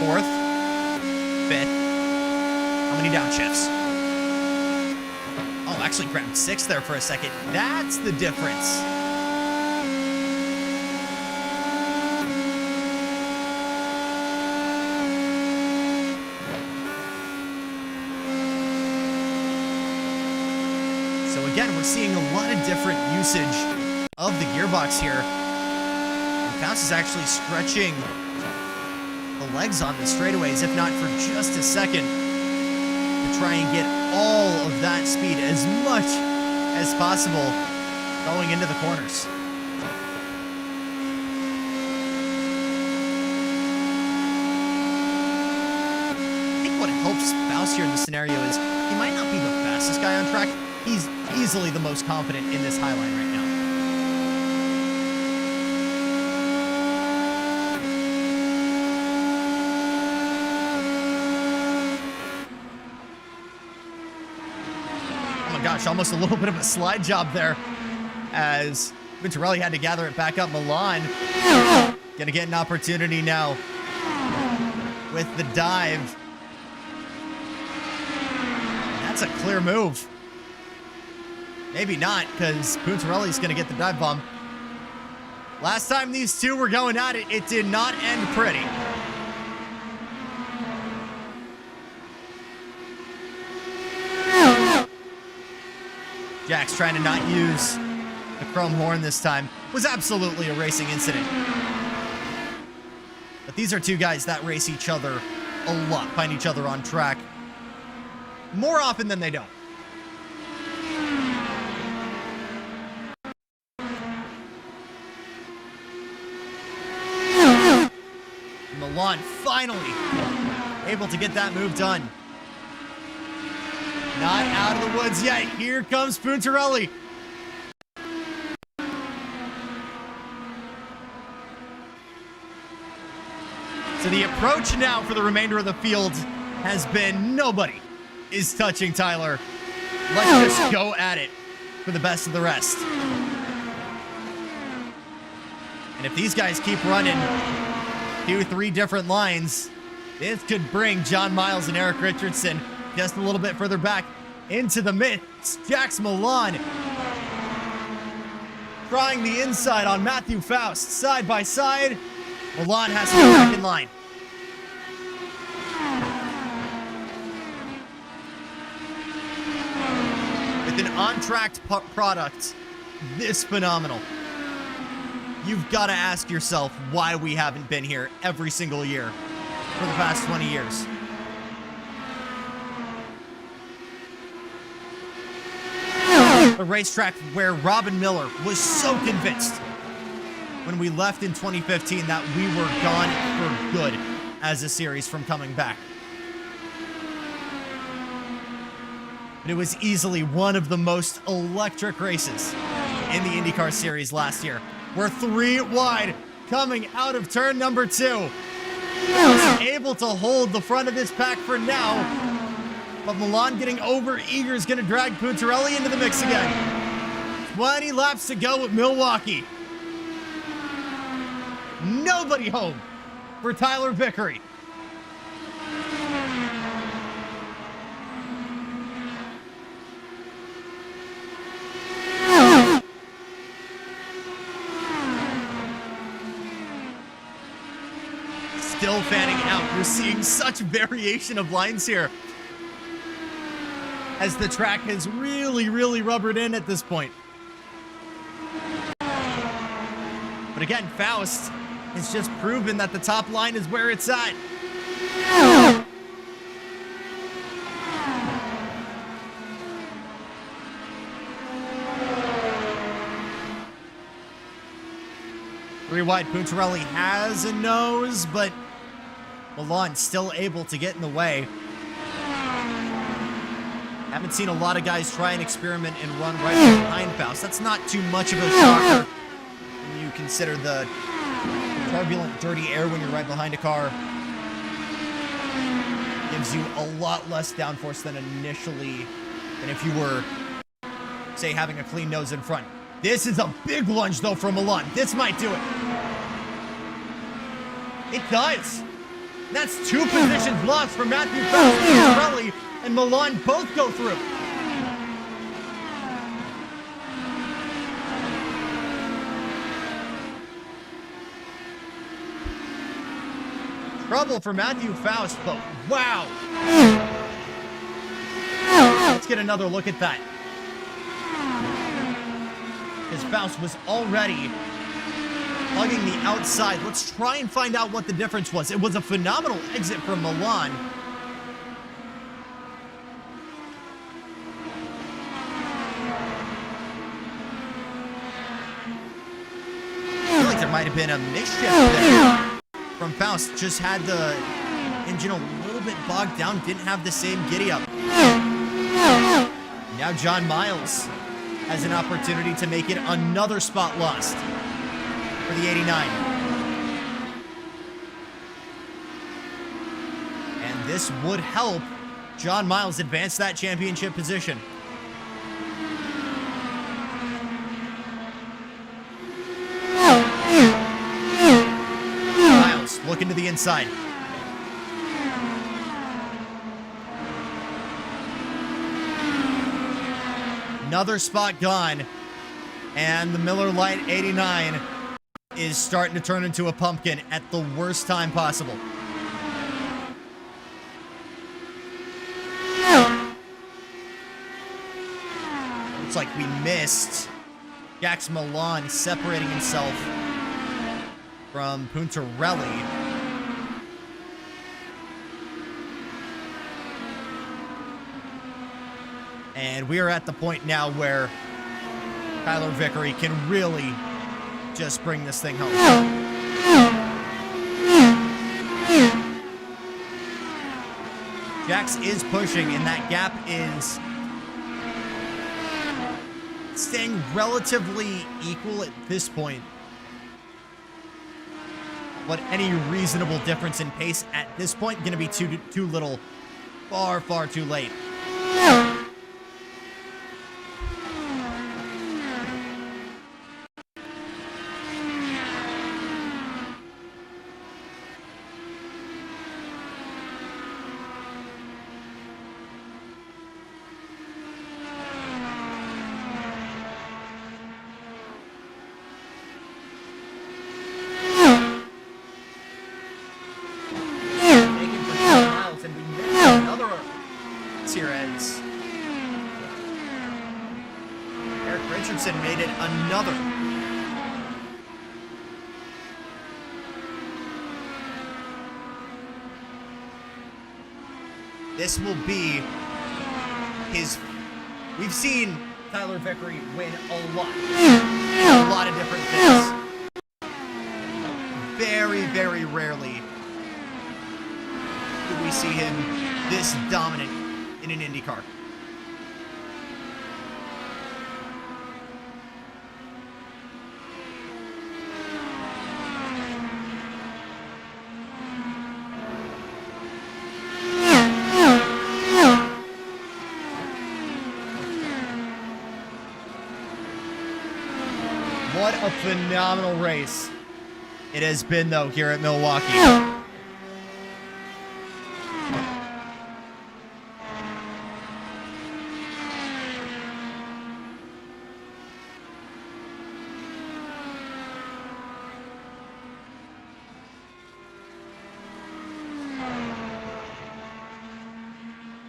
Fourth, fifth. How many downshifts? Oh, actually grabbed sixth there for a second. That's the difference. So again, we're seeing a lot of different usage of the gearbox here. And Faust is actually stretching the legs on the straightaways, if not for just a second, to try and get all of that speed as much as possible going into the corners. I think what helps Faust here in this scenario is he might not be the fastest guy on track. He's easily the most confident in this high line right now. Gosh, almost a little bit of a slide job there as Puntarelli had to gather it back up. Milan gonna get an opportunity now with the dive. That's a clear move. Maybe not, because Puntarelli's gonna get the dive bomb. Last time these two were going at it, it did not end pretty. Jack's trying to not use the chrome horn this time. Was absolutely a racing incident. But these are two guys that race each other a lot, find each other on track more often than they don't. Milan finally able to get that move done. Not out of the woods yet. Here comes Puntarelli. So the approach now for the remainder of the field has been nobody is touching Tyler. Let's just go at it for the best of the rest. And if these guys keep running 2-3 different lines, this could bring John Miles and Erik Richardson just a little bit further back into the midst. Jax Milan trying the inside on Matthew Faust. Side by side. Milan has to go back in line. With an on-track product this phenomenal, you've got to ask yourself why we haven't been here every single year for the past 20 years. A racetrack where Robin Miller was so convinced when we left in 2015 that we were gone for good as a series from coming back. But it was easily one of the most electric races in the IndyCar series last year. We're 3 wide coming out of turn number 2. Was able to hold the front of this pack for now. But Milan getting over eager is going to drag Puntarelli into the mix again. 20 laps to go with Milwaukee. Nobody home for Tyler Vickery. Still fanning out. We're seeing such variation of lines here, as the track has really rubbered in at this point. But again, Faust has just proven that the top line is where it's at. Three wide, Puntarelli has a nose, but Milan still able to get in the way. Haven't seen a lot of guys try and experiment and run right behind Faust. That's not too much of a shocker when you consider the turbulent, dirty air when you're right behind a car. Gives gives you a lot less downforce than initially, than if you were, say, having a clean nose in front. This is a big lunge, though, from Milan. This might do it. It does. That's 2 positions lost for Matthew Faust and Puntarelli, and Milan both go through. Trouble for Matthew Faust, but wow. Let's get another look at that. Because Faust was already hugging the outside. Let's try and find out what the difference was. It was a phenomenal exit from Milan. I feel like there might have been a mix shift there from Faust. Just had the engine a little bit bogged down, didn't have the same giddy up. Now John Miles has an opportunity to make it another spot lost for the 89. And this would help John Miles advance that championship position. Miles looking to the inside. Another spot gone, and the Miller Lite 89 is starting to turn into a pumpkin at the worst time possible. Looks like we missed Jackson Milan separating himself from Puntarelli. And we are at the point now where Tyler Vickery can really just bring this thing home. Jax is pushing, and that gap is staying relatively equal at this point. But any reasonable difference in pace at this point going to be too little, far too late. Here as Erik Richardson made it another. This will be his. We've seen Tyler Vickery win a lot of different things. Very rarely do we see him this dominant in an IndyCar. What a phenomenal race it has been, though, here at Milwaukee.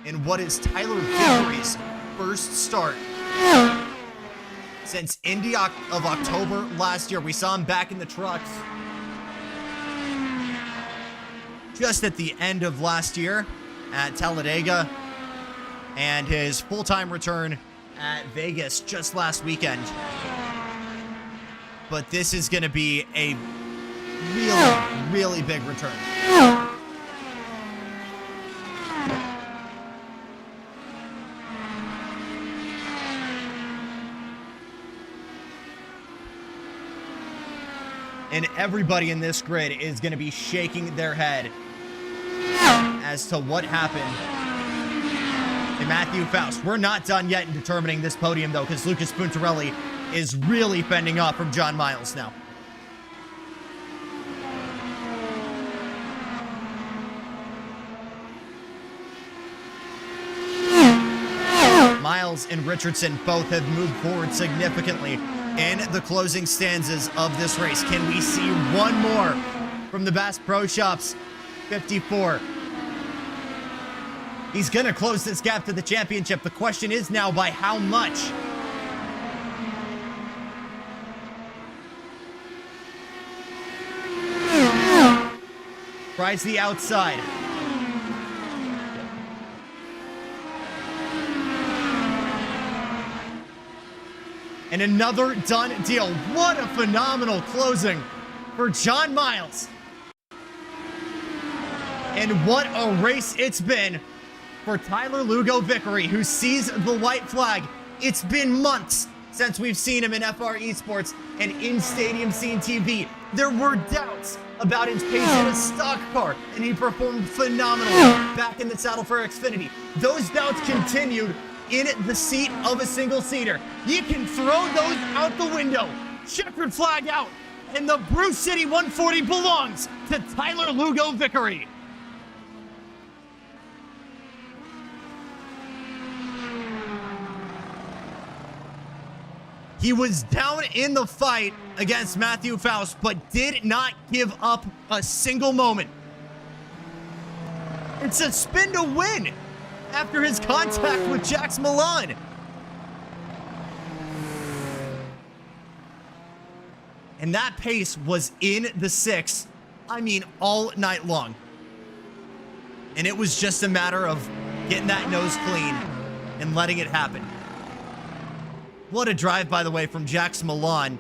In what is Tyler Vickery's first start since Indy of October last year. We saw him back in the trucks just at the end of last year at Talladega, and his full-time return at Vegas just last weekend. But this is going to be a really big return. And everybody in this grid is going to be shaking their head as to what happened to Matthew Faust. We're not done yet in determining this podium, though, because Lucas Puntarelli is really fending off from John Miles now. Miles and Richardson both have moved forward significantly in the closing stanzas of this race. Can we see one more from the Bass Pro Shops 54? He's going to close this gap to the championship. The question is now by how much? Tries the outside. And another done deal. What a phenomenal closing for John Miles. And what a race it's been for Tyler Lugo Vickery, who sees the white flag. It's been months since we've seen him in FR Esports and in Stadium Scene TV. There were doubts about his pace in a stock car, and he performed phenomenally back in the saddle for Xfinity. Those doubts continued in the seat of a single-seater. You can throw those out the window. Checkered flag out, and the Brew City 140 belongs to Tyler Lugo Vickery. He was down in the fight against Matthew Faust, but did not give up a single moment. It's a spin to win after his contact with Jackson Milan. And that pace was in the six, I mean, all night long. And it was just a matter of getting that nose clean and letting it happen. What a drive, by the way, from Jackson Milan.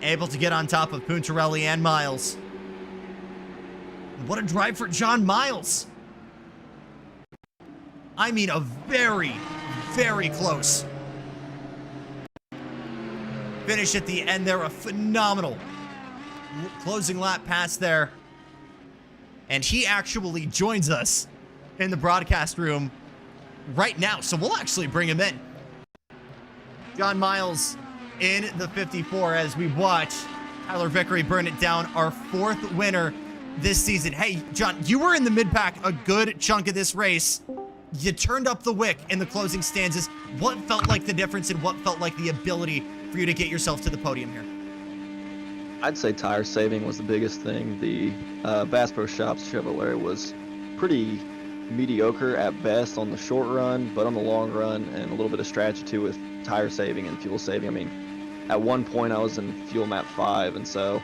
Able to get on top of Puntarelli and Miles. What a drive for John Miles. I mean, a very, very close finish at the end there. A phenomenal closing lap pass there. And he actually joins us in the broadcast room right now. So we'll actually bring him in. John Miles in the 54 as we watch Tyler Vickery burn it down, our fourth winner this season. Hey, John, you were in the mid-pack a good chunk of this race. You turned up the wick in the closing stanzas. What felt like the difference and what felt like the ability for you to get yourself to the podium here? I'd say tire saving was the biggest thing. The Bass Pro Shops Chevrolet was pretty mediocre at best on the short run, but on the long run, and a little bit of strategy too with tire saving and fuel saving. I mean, at one point I was in fuel map 5, and so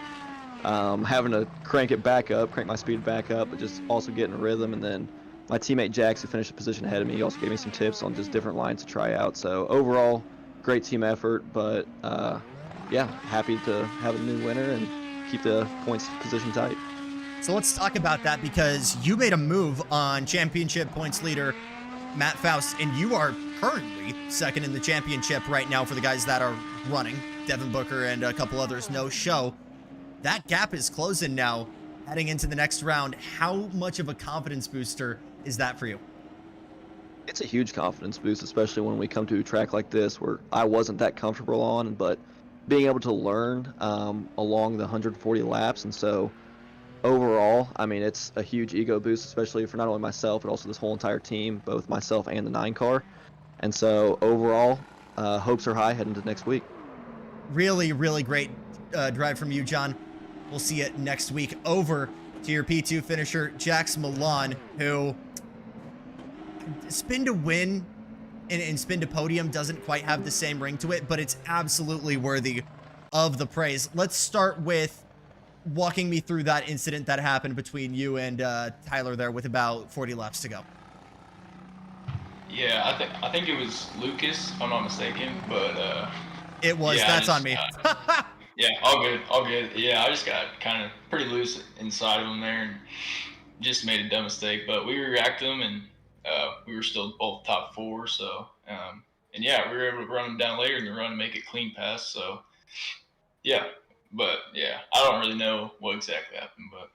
having to crank my speed back up, but just also getting a rhythm. And then my teammate Jax, who finished a position ahead of me, he also gave me some tips on just different lines to try out. So overall, great team effort, but yeah, happy to have a new winner and keep the points position tight. So let's talk about that, because you made a move on championship points leader Matt Faust, and you are currently second in the championship right now for the guys that are running. Devin Booker and a couple others no show. That gap is closing now heading into the next round. How much of a confidence booster is that for you? It's a huge confidence boost, especially when we come to a track like this where I wasn't that comfortable on, but being able to learn along the 140 laps. And so overall, I mean, it's a huge ego boost, especially for not only myself, but also this whole entire team, both myself and the 9 car. And so overall, hopes are high heading to next week. Really, really great drive from you, John. We'll see it next week. Over to your P2 finisher, Jackson Milan, who spin to win and spin to podium doesn't quite have the same ring to it, but it's absolutely worthy of the praise. Let's start with walking me through that incident that happened between you and Tyler there with about 40 laps to go. Yeah, I think it was Lucas, if I'm not mistaken, but it was. yeah, That's on me. Yeah, all good, all good. Yeah, I just got kind of pretty loose inside of him there and just made a dumb mistake, but we reacted him, and we were still both top 4. So, and yeah, we were able to run him down later in the run and make it clean pass. So, yeah, but yeah, I don't really know what exactly happened, but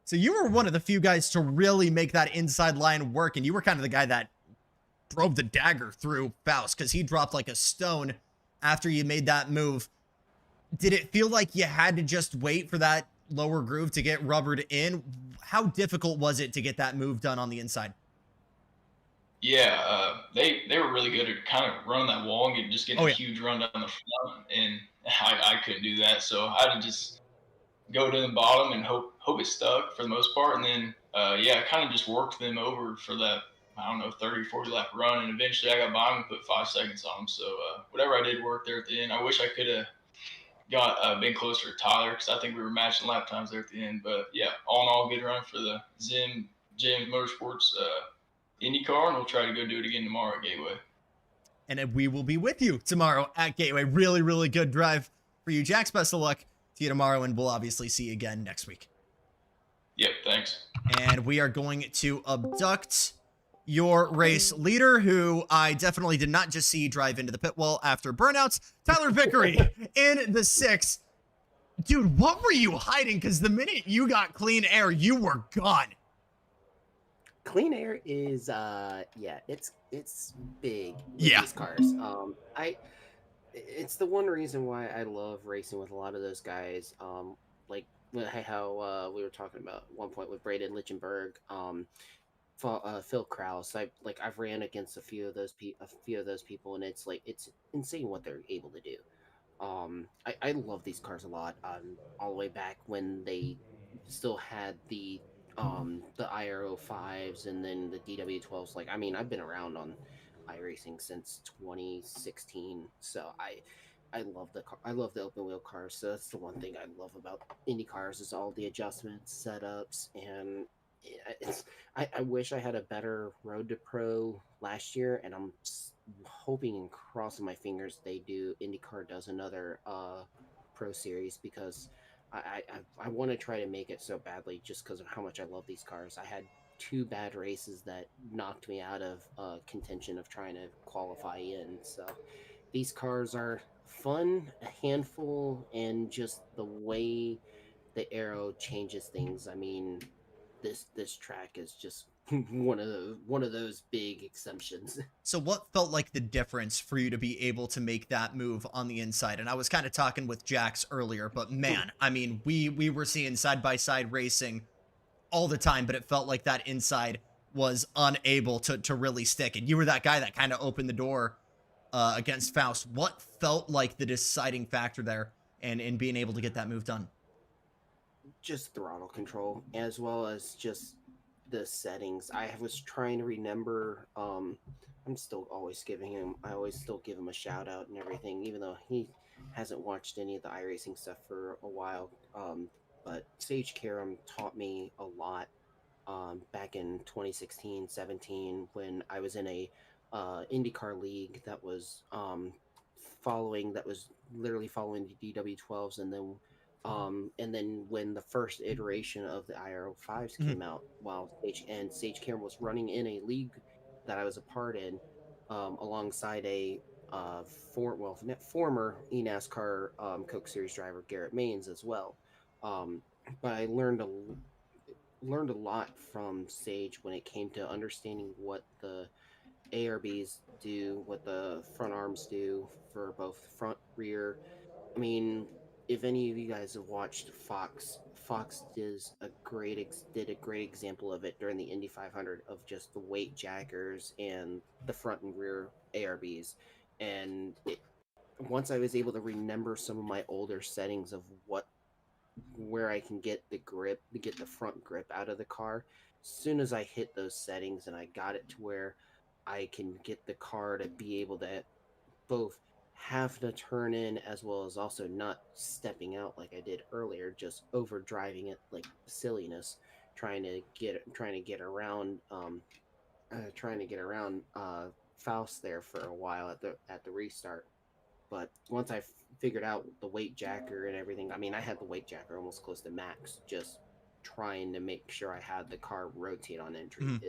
So you were one of the few guys to really make that inside line work, and you were kind of the guy that drove the dagger through Faust because he dropped like a stone after you made that move. Did it feel like you had to just wait for that lower groove to get rubbered in? How difficult was it to get that move done on the inside? Yeah, they were really good at kind of running that wall and just getting a huge run down the front, and I couldn't do that, so I had to just go to the bottom and hope it stuck for the most part, and then yeah, kind of just worked them over for that, I don't know, 30, 40 lap run, and eventually I got by them and put 5 seconds on them. So whatever I did worked there at the end. I wish I could have got been closer to Tyler because I think we were matching lap times there at the end. But yeah, all in all, good run for the James Motorsports IndyCar, and we'll try to go do it again tomorrow at Gateway. And we will be with you tomorrow at Gateway. Really, really good drive for you, Jax. Best of luck to you tomorrow, and we'll obviously see you again next week. Yep, thanks. And we are going to abduct your race leader, who I definitely did not just see drive into the pit wall after burnouts, Tyler Vickery in the 6th. Dude, what were you hiding? Because the minute you got clean air, you were gone. Clean air is yeah, it's big with these cars. It's the one reason why I love racing with a lot of those guys. Like how we were talking about at one point with Braden Lichtenberg, Phil Krause. I've ran against a few of those people, and it's insane what they're able to do. I love these cars a lot. All the way back when they still had the IRO 5s and then the DW12s. Like, I mean, I've been around on iRacing since 2016, so I love the open wheel cars. So that's the one thing I love about Indy cars is all the adjustments, setups, and I wish I had a better Road to Pro last year, and I'm hoping and crossing my fingers IndyCar does another Pro Series, because I want to try to make it so badly just because of how much I love these cars. I had 2 bad races that knocked me out of contention of trying to qualify in. So these cars are fun, a handful, and just the way the aero changes things. I mean, this track is just one of those big exceptions. So what felt like the difference for you to be able to make that move on the inside? And I was kind of talking with Jax earlier, but man, I mean, we were seeing side-by-side racing all the time, but it felt like that inside was unable to really stick. And you were that guy that kind of opened the door against Faust. What felt like the deciding factor there and in being able to get that move done? Just throttle control, as well as just the settings. I was trying to remember. I'm still always I always still give him a shout out and everything, even though he hasn't watched any of the iRacing stuff for a while. But Sage Karam taught me a lot back in 2016, 17, when I was in a IndyCar league that was literally following the DW12s, and then when the first iteration of the IRO 5s came out, while Sage Cameron was running in a league that I was a part in, alongside a former eNASCAR Coke Series driver Garrett Maines as well. But I learned a lot from Sage when it came to understanding what the ARBs do, what the front arms do for both front, rear. I mean, if any of you guys have watched Fox did a great example of it during the Indy 500 of just the weight jackers and the front and rear ARBs. And once I was able to remember some of my older settings of where I can get the front grip out of the car, as soon as I hit those settings and I got it to where I can get the car to be able to both have to turn in as well as also not stepping out like I did earlier, just overdriving it like silliness, trying to get around Faust there for a while at the restart. But once I figured out the weight jacker and everything, I mean, I had the weight jacker almost close to max, just trying to make sure I had the car rotate on entry.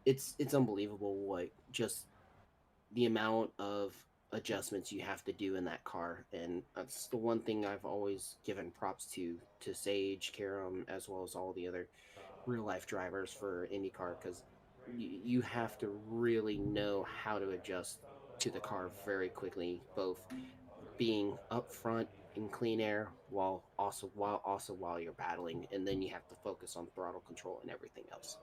It's unbelievable what just the amount of adjustments you have to do in that car, and that's the one thing I've always given props to Sage, Karam, as well as all the other real life drivers for IndyCar, because you have to really know how to adjust to the car very quickly, both being up front in clean air while you're battling, and then you have to focus on throttle control and everything else.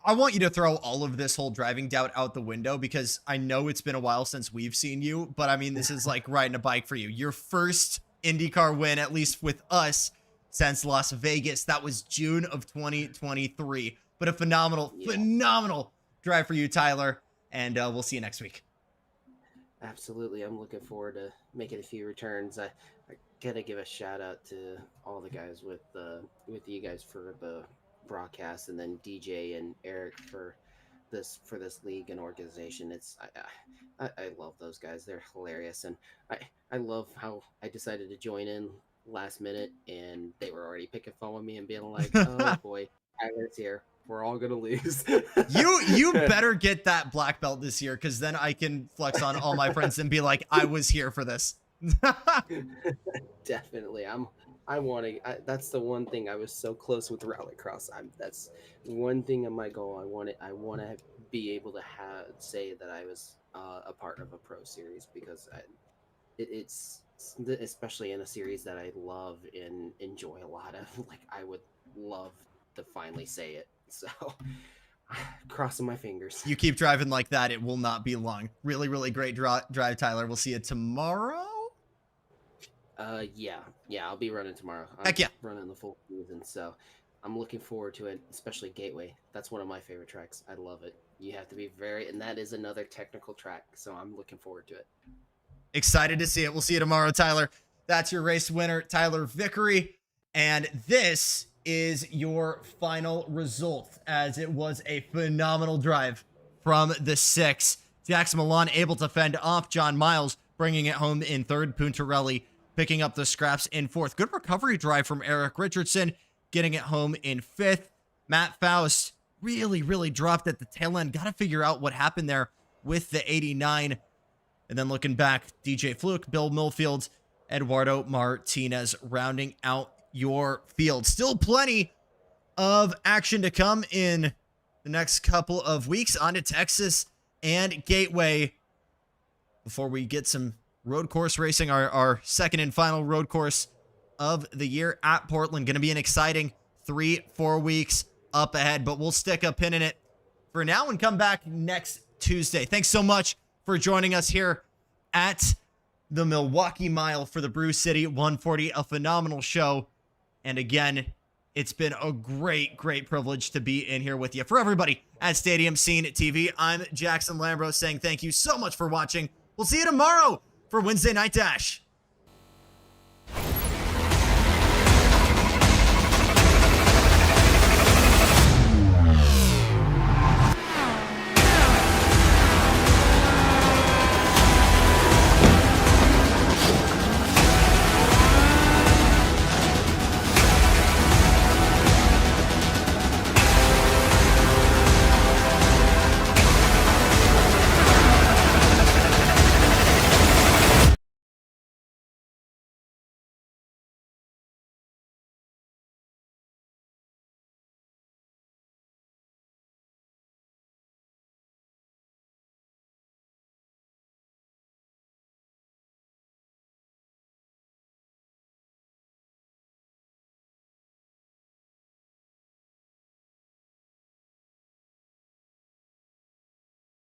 I want you to throw all of this whole driving doubt out the window, because I know it's been a while since we've seen you, but I mean, this is like riding a bike for you. Your first IndyCar win, at least with us, since Las Vegas. That was June of 2023. But a phenomenal drive for you, Tyler. And we'll see you next week. Absolutely. I'm looking forward to making a few returns. I gotta give a shout out to all the guys with you guys for the broadcast, and then DJ and Erik for this league and organization. I love those guys. They're hilarious, and I love how I decided to join in last minute, and they were already picking fun with me and being like, "Oh boy, Tyler's here. We're all gonna lose." You better get that black belt this year, because then I can flex on all my friends and be like, I was here for this. Definitely. That's the one thing. I was so close with rallycross. That's one thing in my goal. I want to be able to say that I was a part of a pro series, because it's especially in a series that I love and enjoy a lot of. Like, I would love to finally say it. So, crossing my fingers. You keep driving like that, it will not be long. Really, really great drive, Tyler. We'll see you tomorrow. Yeah, I'll be running tomorrow. Heck yeah. Running the full season, so I'm looking forward to it, especially Gateway. That's one of my favorite tracks. I love it. You have to be and that is another technical track, so I'm looking forward to it. Excited to see it. We'll see you tomorrow, Tyler. That's your race winner, Tyler Vickery. And this is your final result, as it was a phenomenal drive from the 6. Jackson Milan able to fend off John Miles, bringing it home in 3rd. Puntarelli picking up the scraps in 4th. Good recovery drive from Erik Richardson, getting it home in 5th. Matt Faust really dropped at the tail end. Got to figure out what happened there with the 89. And then looking back, DJ Fluck, Bill Millfield, Eduardo Martinez rounding out your field. Still plenty of action to come in the next couple of weeks. On to Texas and Gateway before we get some road course racing, our second and final road course of the year at Portland. Going to be an exciting 3-4 weeks up ahead, but we'll stick a pin in it for now and come back next Tuesday. Thanks so much for joining us here at the Milwaukee Mile for the Brew City 140, a phenomenal show. And again, it's been a great privilege to be in here with you. For everybody at Stadium Scene TV, I'm Jackson Lambros saying thank you so much for watching. We'll see you tomorrow for Wednesday Night Dash.